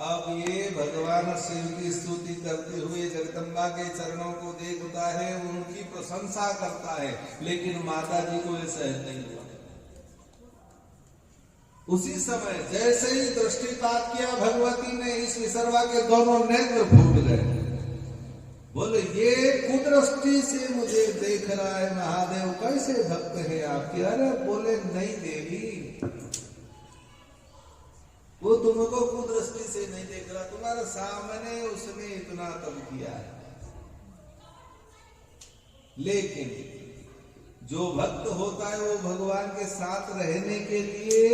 अब ये भगवान शिव की स्तुति करते हुए जगदम्बा के चरणों को देखता है, उनकी प्रशंसा करता है, लेकिन माता जी को ये सहज नहीं हुआ। उसी समय जैसे ही दृष्टिपात किया भगवती ने, इस विसर्वा के दोनों नेत्र फूट गए। बोले, ये कुदृष्टि से मुझे देख रहा है महादेव, कैसे भक्त है आपकी? अरे बोले, नहीं देवी, वो तुमको कुदृष्टि से नहीं देख रहा, तुम्हारे सामने उसने इतना तप किया है। लेकिन जो भक्त होता है वो भगवान के साथ रहने के लिए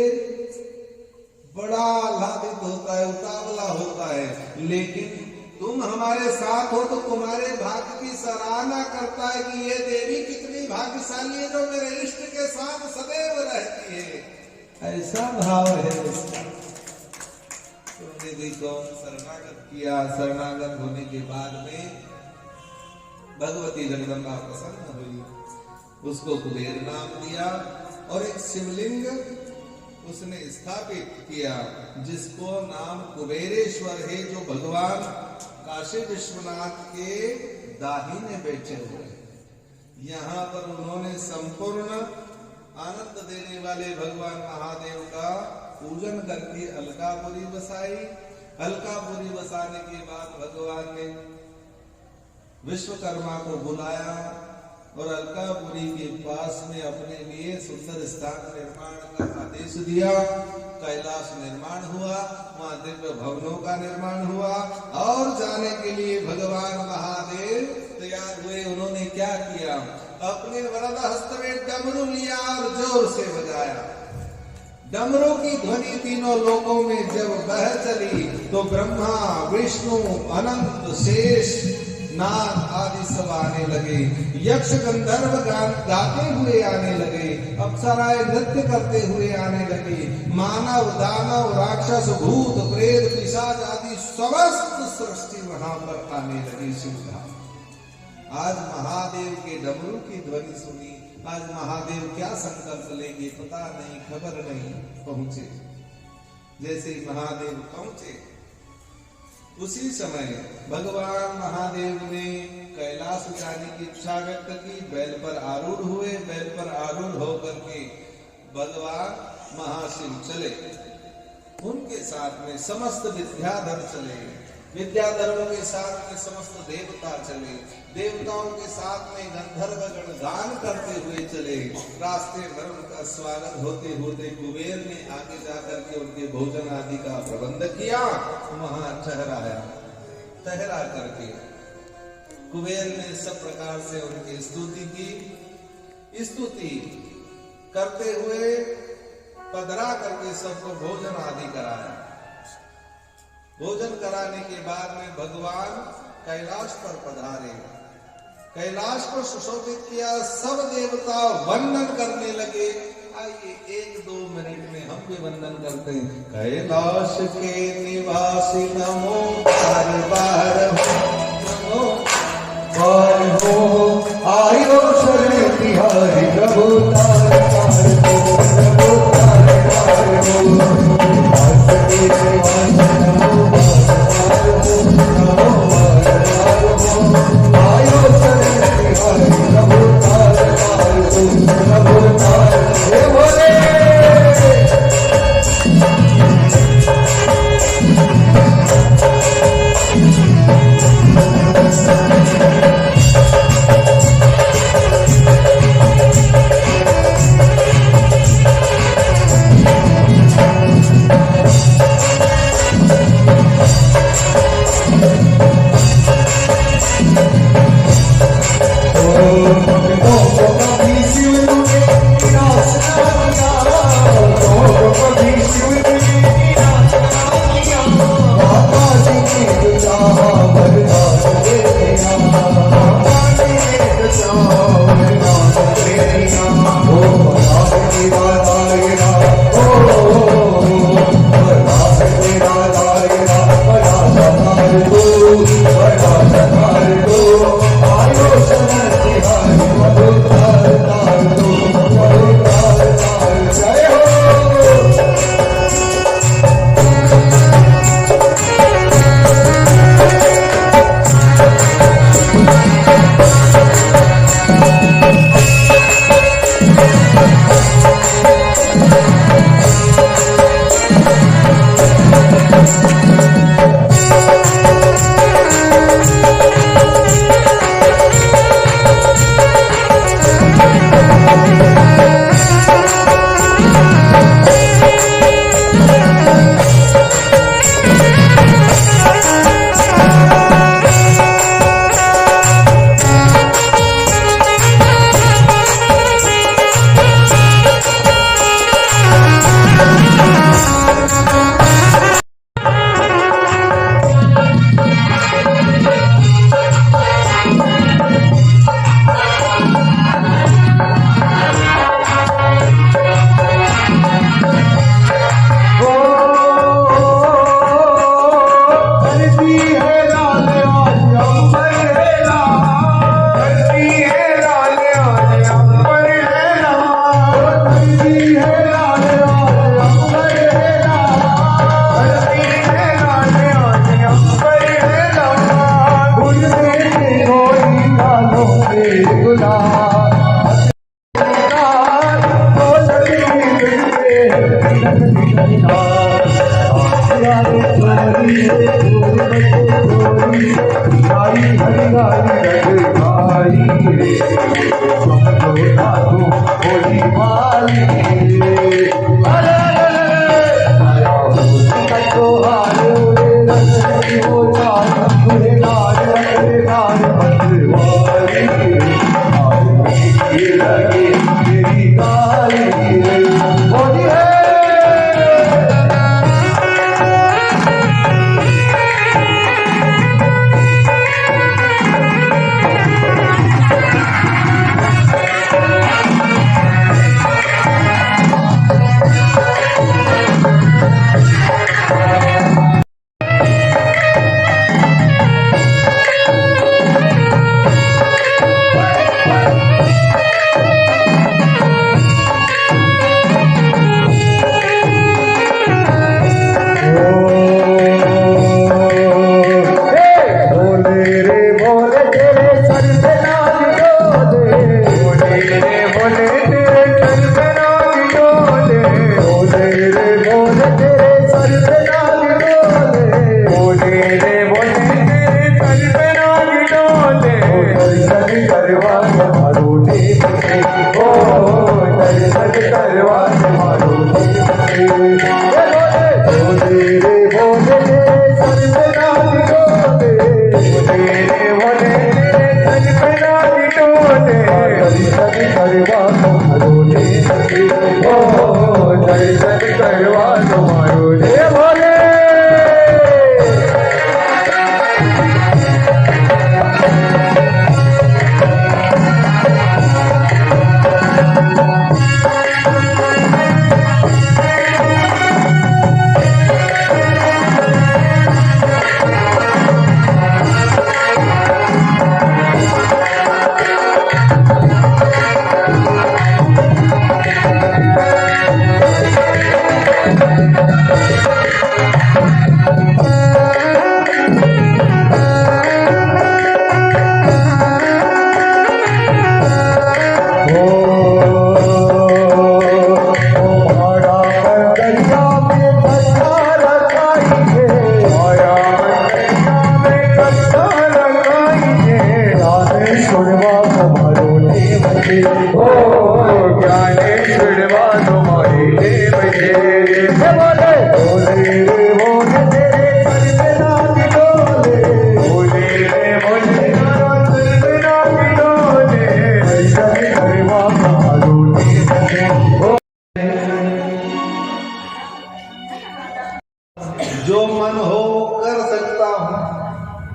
बड़ा लाभित होता है, उतावला होता है। लेकिन तुम हमारे साथ हो तो तुम्हारे भाग्य की सराहना करता है कि ये देवी कितनी भाग्यशाली है जो मेरे इष्ट के साथ सदैव रहती है। ऐसा भाव है उसका। तुमने देखो शरणागत किया, शरणागत होने के बाद में भगवती जगदम्बा प्रसन्न हुई, उसको कुबेर नाम दिया और एक शिवलिंग उसने स्थापित किया जिसको नाम कुबेरेश्वर है, जो भगवान काशी विश्वनाथ के दाहिने बैठे हुए। यहाँ पर उन्होंने संपूर्ण आनंद देने वाले भगवान महादेव का पूजन करके अलकापुरी बसाई। अलकापुरी बसाने के बाद भगवान ने विश्वकर्मा को बुलाया और अलकापुरी के पास में अपने लिए सुंदर स्थान निर्माण का आदेश दिया। कैलाश निर्माण हुआ, वहां दिव्य भवनों का निर्माण हुआ, और जाने के लिए भगवान महादेव तैयार हुए। उन्होंने क्या किया? अपने वरद हस्त में डमरू लिया और जोर से बजाया। डमरू की ध्वनि तीनों लोकों में जब बह चली तो ब्रह्मा, विष्णु, अनंत, शेष, नाग आदि सब आने लगे। यक्ष गंधर्व गाते हुए आने लगे, अप्सराएं नृत्य करते हुए आने लगे। मानव, दानव, राक्षस, भूत, प्रेत, पिशाच आदि समस्त सृष्टि वहां पर आने लगी। सुविधा आज महादेव के डमरू की ध्वनि सुनी। आज महादेव क्या संकल्प लेंगे पता नहीं, खबर नहीं। पहुंचे, जैसे ही महादेव पहुंचे उसी समय भगवान महादेव ने कैलाश जाने की इच्छा व्यक्त की। बैल पर आरूढ़ हुए। बैल पर आरूढ़ होकर के भगवान महाशिव चले। उनके साथ में समस्त विद्याधर चले, विद्याधरों के साथ में समस्त देवता चले, देवताओं के साथ में गंधर्व गण गान करते हुए चले। रास्ते भर उनका स्वागत होते होते कुबेर ने आगे जाकर के उनके भोजन आदि का प्रबंध किया। वहां ठहरा करके कुबेर ने सब प्रकार से उनकी स्तुति की। स्तुति करते हुए पधरा करके सबको भोजन आदि कराया। भोजन कराने के बाद में भगवान कैलाश पर पधारे, कैलाश को सुशोभित किया। सब देवता वंदन करने लगे। आइए 1-2 मिनट में हम भी वंदन करते हैं। कैलाश के निवासी नमो बार नमो बार हो आयो शरण तिहारी प्रभु तार तार हो, प्रभु तार तार हो। आस के निवास नमो बार हो, नमो बार हो आयो शरण तिहारी प्रभु तार तार हो, प्रभु तार हे भोले। जो मन हो कर सकता हूं,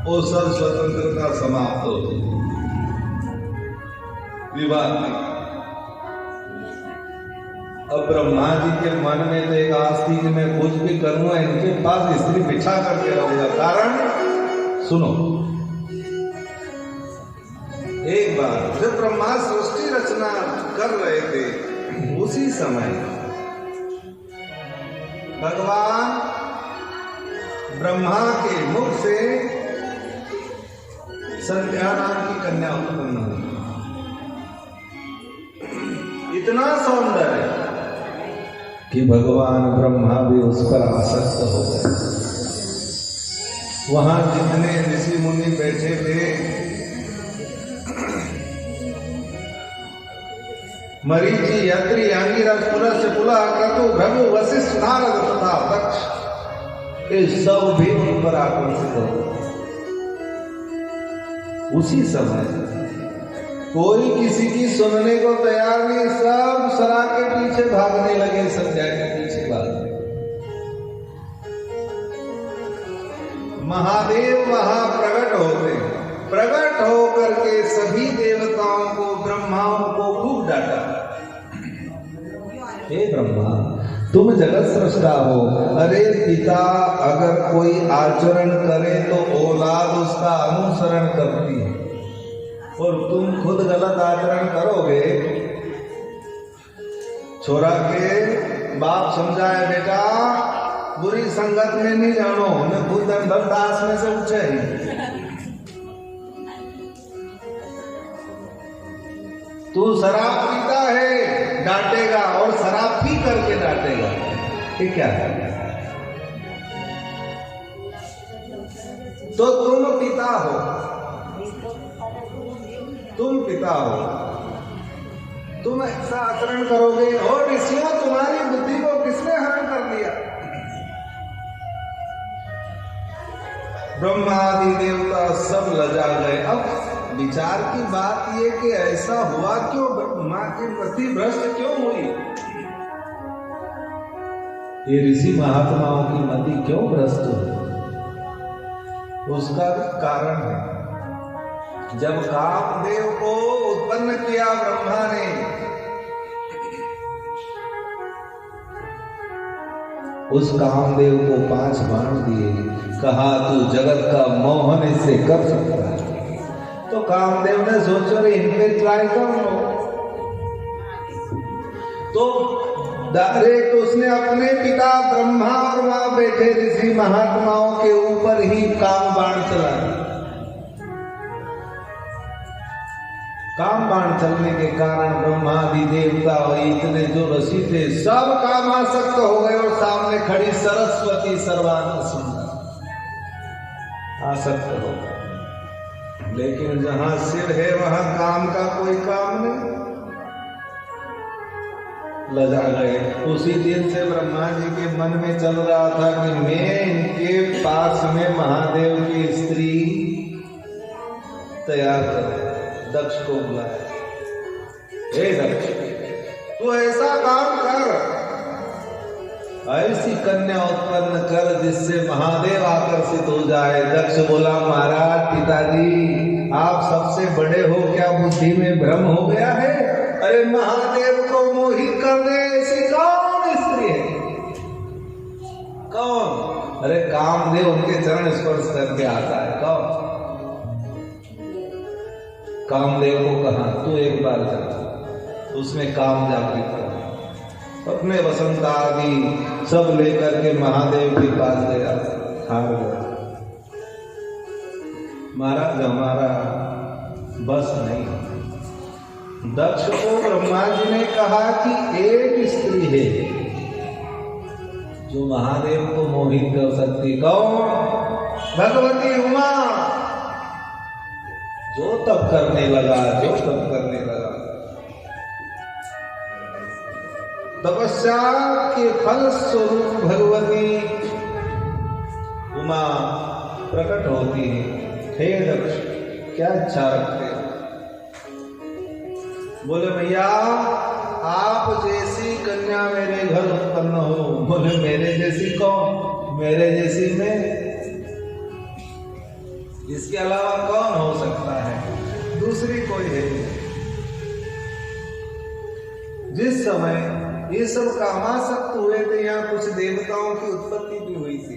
वो सब स्वतंत्रता समाप्त होती है। विवाद नहीं। अब ब्रह्मा जी के मन में तो एक आस थी कि मैं कुछ भी करूंगा इनके पास स्त्री बिछा करके रहूंगा। कारण सुनो, एक बार जब ब्रह्मा सृष्टि रचना कर रहे थे, उसी समय भगवान ब्रह्मा के मुख से संध्या नाम की कन्या उत्पन्न हुई। इतना सौंदर्य कि भगवान ब्रह्मा भी उस पर आसक्त हो गए। वहां जितने ऋषि मुनि बैठे थे, मरीचि, अत्रि, अंगिरस, पुलस्त्य, पुलह, क्रतु, भृगु, वशिष्ठ, नारद तथा दक्ष, ये सब भी उन पर आकर्षित हो। उसी समय कोई किसी की सुनने को तैयार नहीं, सब सरा के पीछे भागने लगे, संध्या के पीछे भागने। महादेव वहां प्रकट होते, प्रकट होकर के सभी देवताओं को, ब्रह्माओं को खूब डांटा। हे ब्रह्मा, तुम जगत सृष्टा हो। अरे पिता अगर कोई आचरण करे तो औलाद उसका अनुसरण करती है, और तुम खुद गलत आचरण करोगे। छोरा के बाप समझाए, बेटा बुरी संगत में नहीं जानो, मैं खुद दास में से ऊंचे ही। तू शराब पीता है, डांटेगा, और शराब पी करके डांटेगा, ये क्या है? तो तुम पिता हो, तुम पिता हो, तुम ऐसा आचरण करोगे। और ऋषियों, तुम्हारी बुद्धि को किसने हरण कर लिया? ब्रह्मा आदि देवता सब लजा गए। अब विचार की बात ये कि ऐसा हुआ क्यों, ब्रह्मा की मति भ्रष्ट क्यों हुई? ये ऋषि महात्माओं की मति क्यों भ्रष्ट हुई? उसका कारण है, जब कामदेव को उत्पन्न किया ब्रह्मा ने, उस कामदेव को 5 बाण दिए, कहा तू जगत का मोहन इससे कर सकता है। तो कामदेव ने सोचा रे इनके ट्राई कर लो। तो डायरेक्ट उसने अपने पिता ब्रह्मा और वहां बैठे ऋषि महात्माओं के ऊपर ही काम बाण चला। काम बाण चलने के कारण ब्रह्मादि देवता और इतने जो ऋषि थे सब कामासक्त हो गए, और सामने खड़ी सरस्वती सर्वांग सुंदर आसक्त हो गए। लेकिन जहां सिर है वहां काम का कोई काम नहीं, लजा गए। उसी दिन से ब्रह्मा जी के मन में चल रहा था कि मैं इनके पास में महादेव की स्त्री तैयार करो। दक्ष को बुलाया, हे दक्ष, तू ऐसा काम कर, ऐसी कन्या उत्पन्न कर जिससे महादेव आकर्षित हो जाए। दक्ष बोला, महाराज पिताजी आप सबसे बड़े हो, क्या बुद्धि में भ्रम हो गया है? अरे महादेव को मोहित करने ऐसी कौन स्त्री है? कौन? अरे कामदेव उनके चरण स्पर्श करके आता है। कौन? कामदेव को कहा तू एक बार जा, उसमें काम जागृत कर। अपने वसंत आदि सब लेकर के महादेव के पास गया, हार गया। महाराज हमारा बस नहीं। दक्ष को ब्रह्मा जी ने कहा कि एक स्त्री है जो महादेव को मोहित कर सकती। कौन? भगवती उमा। जो तप करने लगा, जो तप करने लगा, तपस्या के फल स्वरूप भगवती उमा प्रकट होती है। हे दक्ष, क्या इच्छा रखते हो? बोले भैया आप जैसी कन्या मेरे घर उत्पन्न हो। बोले मेरे जैसी कौन? मेरे जैसी मैं, इसके अलावा कौन हो सकता है? दूसरी कोई है? जिस समय ये सब कामासक्त हुए थे, यहाँ कुछ देवताओं की उत्पत्ति भी हुई थी।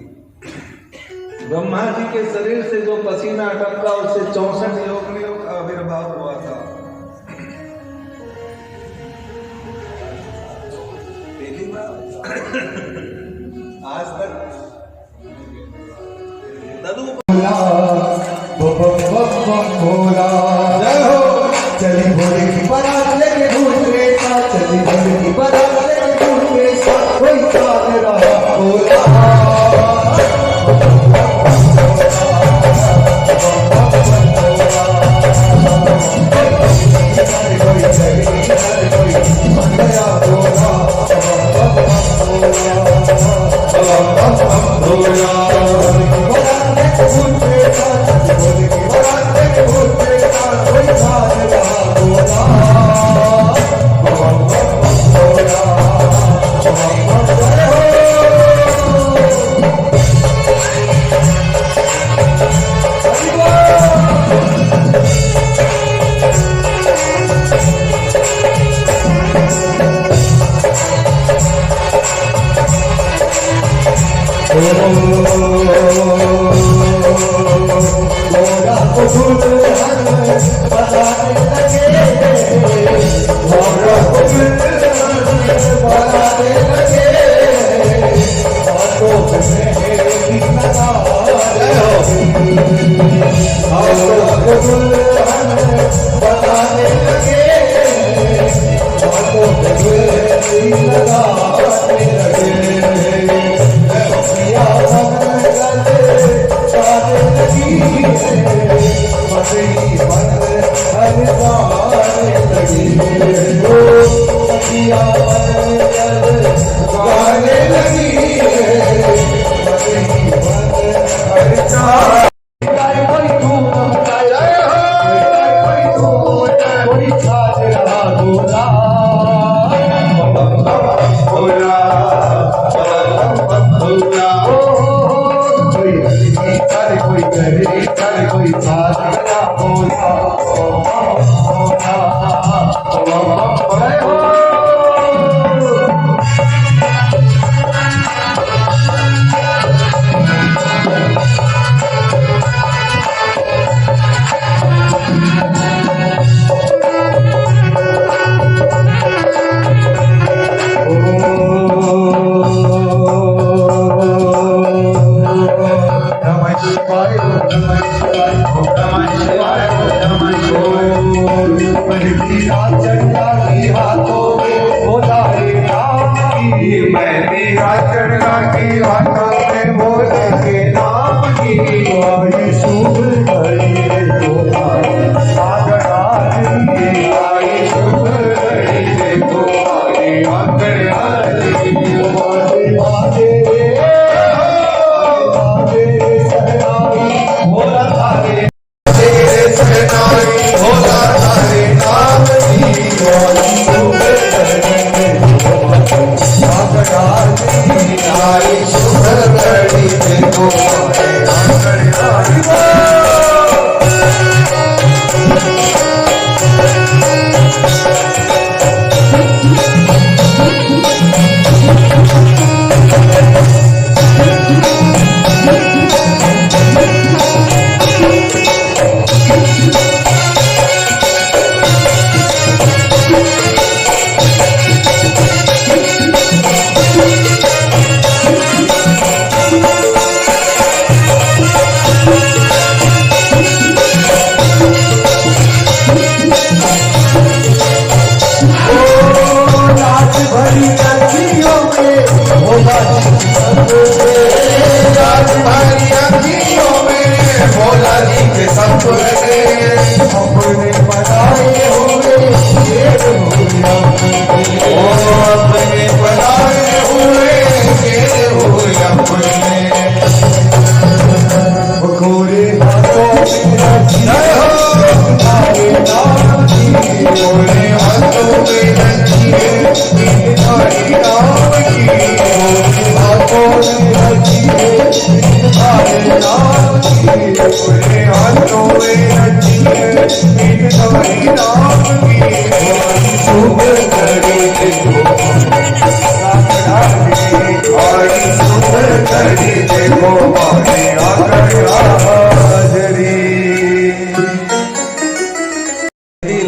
ब्रह्मा जी के शरीर से जो पसीना टपका उससे 64 योगियों का आविर्भाव हुआ था। पहली बार आज तक जय हो। चली भोले की बारात लेके दूसरे साथ, चली भोले की बारात लेके दूसरे साथ, कोई साथ रहा भोला।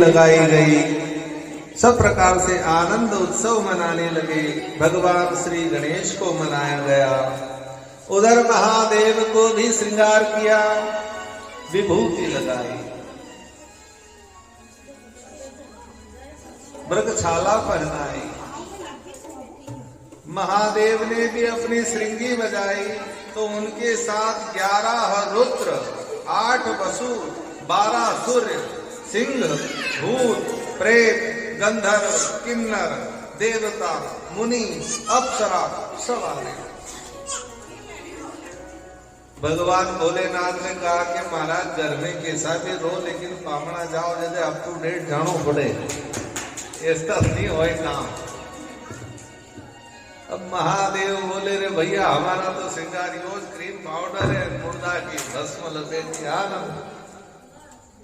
लगाई गई। सब प्रकार से आनंद उत्सव मनाने लगे। भगवान श्री गणेश को मनाया गया। उधर महादेव को भी श्रृंगार किया, विभूति लगाई, मृगछाला पहनाई। महादेव ने भी अपनी श्रृंगी बजाई तो उनके साथ 11 रुद्र, 8 वसु, 12 सूर्य, सिंह, भूत, प्रेत, गंधर्व, किन्नर, देवता, मुनि, अप्सरा सब आ गए। भगवान भोलेनाथ ने कहा कि महाराज घर में कैसा भी रो लेकिन पामना जाओ जैसे अप टू डेट जानो पड़े, ऐसा नहीं हो काम। अब महादेव बोले रे भैया हमारा तो श्रृंगार योज क्रीम पाउडर है, मुर्दा की भस्म लपेट आनंद।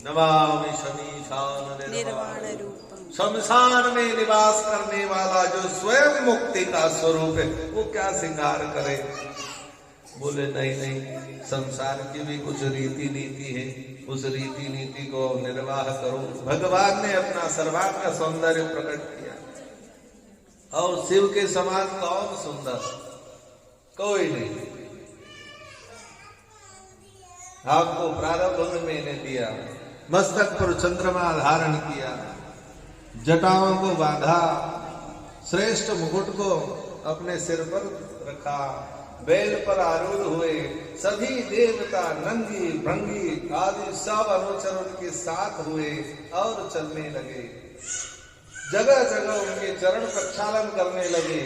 नमामि शमीशान निर्वाण रूपम, शमशान में निवास करने वाला जो स्वयं मुक्ति का स्वरूप है वो क्या श्रृंगार करे। बोले नहीं नहीं, संसार की भी कुछ रीति नीति है, उस रीति नीति को निर्वाह करो। भगवान ने अपना सर्वांग सौंदर्य प्रकट किया और शिव के समान कौन सुंदर, कोई नहीं। आपको प्रारंभ में मैंने दिया, मस्तक पर चंद्रमा धारण किया, जटाओं को बांधा, श्रेष्ठ मुकुट को अपने सिर पर रखा, बैल पर आरूढ़ हुए। सभी देवता नंगी भंगी आदि सब अनुचर उनके साथ हुए और चलने लगे। जगह जगह उनके चरण प्रक्षालन करने लगे।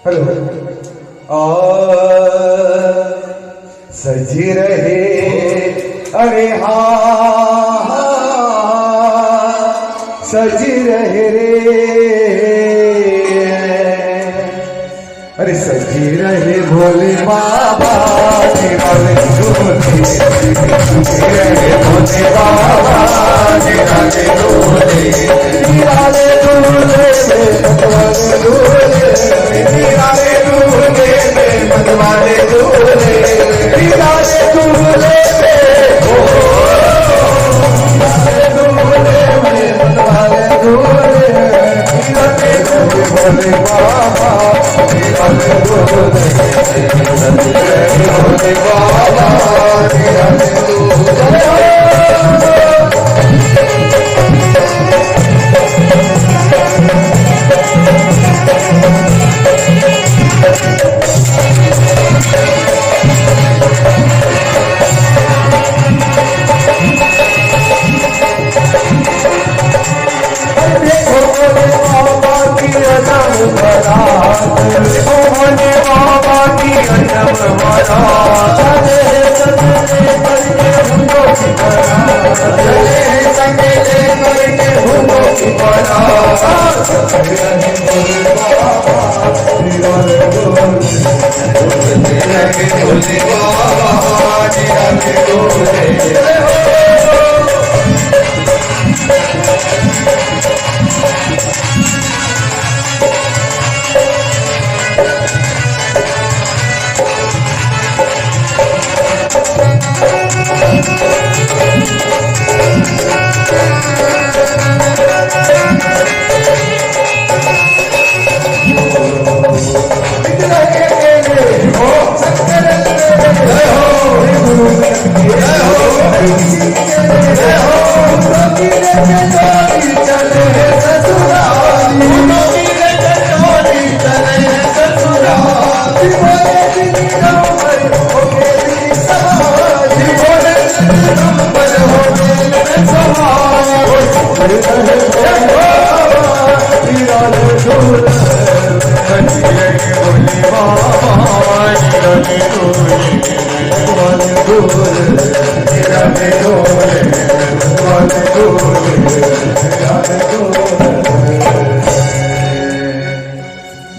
हेलो सजी रहे, अरे हाँ सजी रहे रे, अरे सजी रहे भोले बाबा निराले डोले, सजी रहे भोले बाबा निराले डोले, निराले डोले मतवाले डोले, निराले डोले मतवाले डोले, निराले डोले मतवाले डोले, भोले बाबा भोले बाबा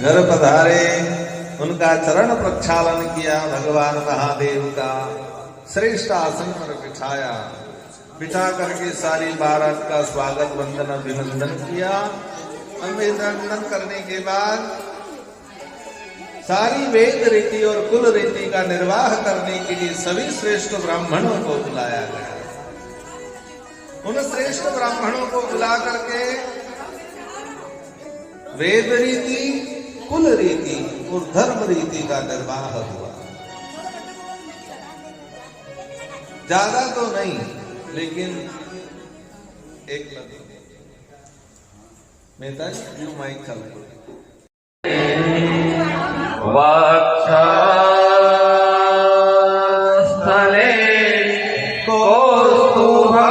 घर पधारे, उनका चरण प्रक्षालन किया। भगवान महादेव का श्रेष्ठ आसन पर बिठाया, बिठा करके सारी भारत का स्वागत वंदन अभिनंदन किया। अभिनंदन करने के बाद सारी वेद रीति और कुल रीति का निर्वाह करने के लिए सभी श्रेष्ठ ब्राह्मणों को बुलाया गया। उन श्रेष्ठ ब्राह्मणों को बुला करके वेद रीति, कुल रीति और धर्म रीति का निर्वाह हुआ। ज्यादा तो नहीं, लेकिन एक लगे मेहता जी यू माइक चल स्थले कौस्तुभा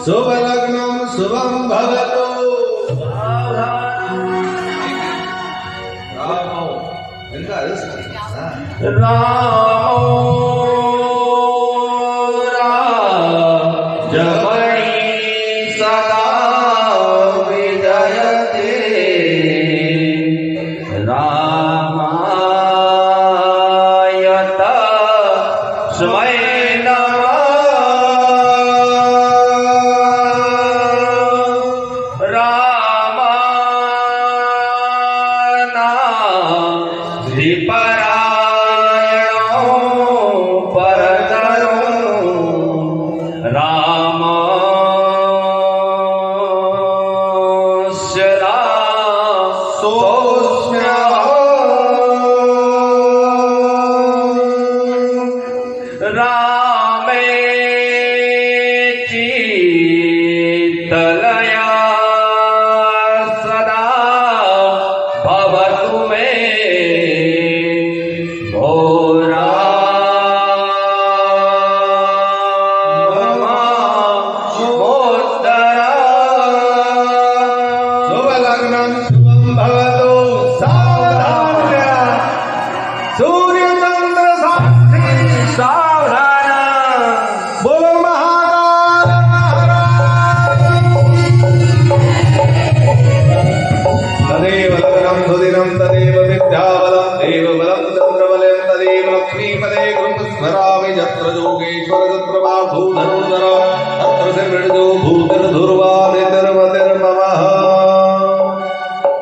शुभ लग्नम शुभम भवतु। रामो इनका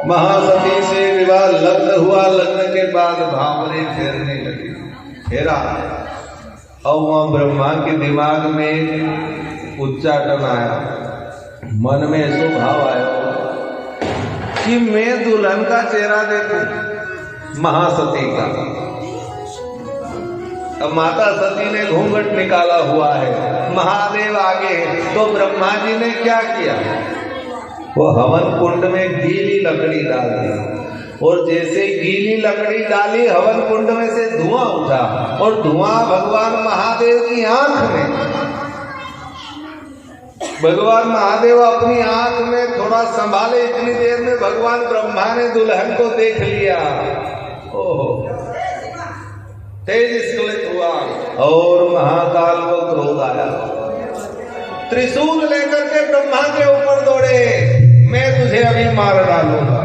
महासती से विवाह लग्न हुआ। लग्न के बाद भावरे फेरने लगी। फेरा और वहां ब्रह्मा के दिमाग में उच्चाटन आया, मन में ऐसा भाव आया कि मैं दुल्हन का चेहरा देखूं, महासती का। अब माता सती ने घूंघट निकाला हुआ है, महादेव आगे। तो ब्रह्मा जी ने क्या किया, वो हवन कुंड में गीली लकड़ी डाल दी, और जैसे गीली लकड़ी डाली हवन कुंड में से धुआं उठा, और धुआं भगवान महादेव की आंख में। भगवान महादेव अपनी आंख में थोड़ा संभाले, इतनी देर में भगवान ब्रह्मा ने दुल्हन को देख लिया। ओहो, तेज स्खलित हुआ और महाकाल को क्रोध आया। त्रिशूल लेकर के ब्रह्मा के ऊपर दौड़े, मैं तुझे अभी मार डालूंगा।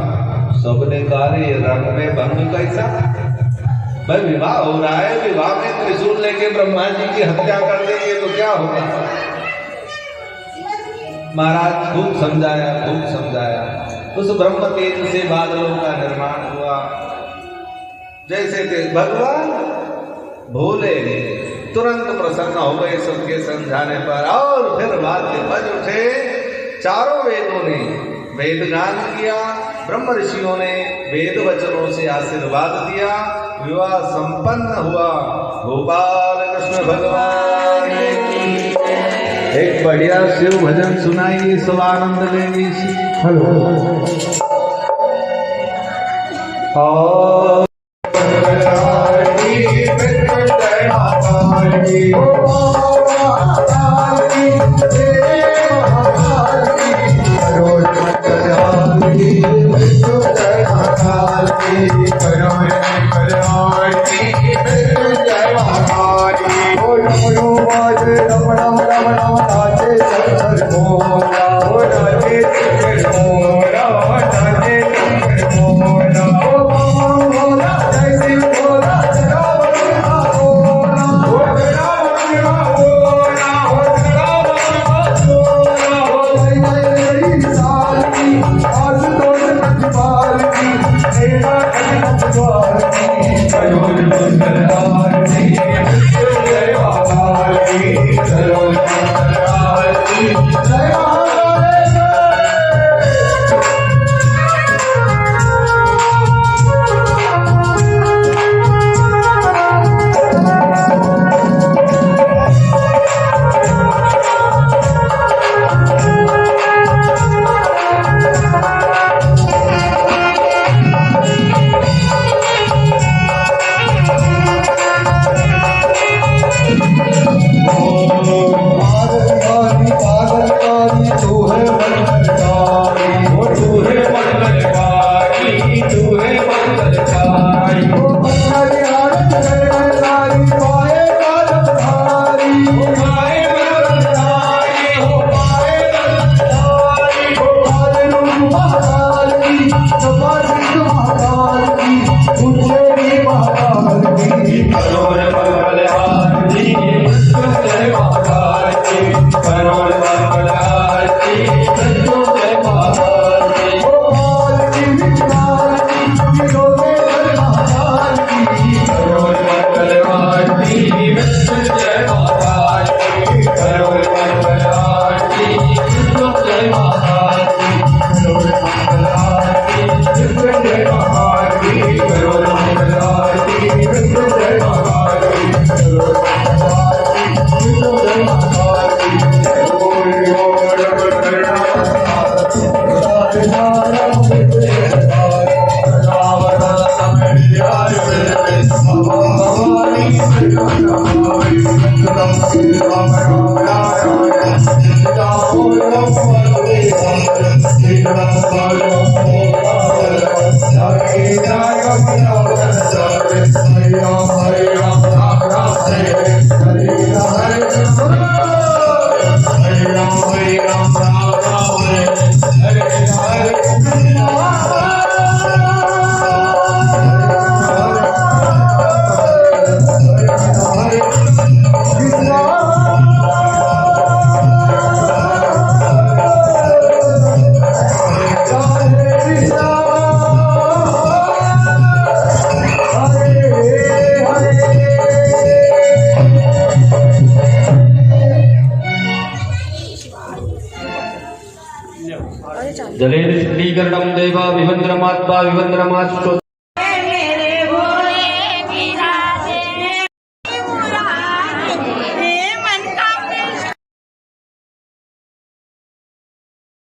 सबने कहा ये रंग में भंग कैसा, भाई विवाह हो रहा है, विवाह में त्रिशूल लेके ब्रह्मा जी की हत्या कर देंगे तो क्या होगा? महाराज खूब समझाया, खूब समझाया। उस ब्रह्म तेज से बादलों का निर्माण हुआ। जैसे थे भगवान भोले तुरंत प्रसन्न हो गए सबके समझाने पर, और फिर वाद्य बज उठे। चारों वेदों ने वेद गान किया, ब्रह्म ऋषियों ने वेद वचनों से आशीर्वाद दिया। विवाह संपन्न हुआ। गोपाल कृष्ण भगवान की। एक बढ़िया शिव भजन सुनाइए, सब आनंद लेंगे। हेलो और जलेन श्रीकरणं देवा विवन्द्रमात्मा विवन्द्रमाश्चो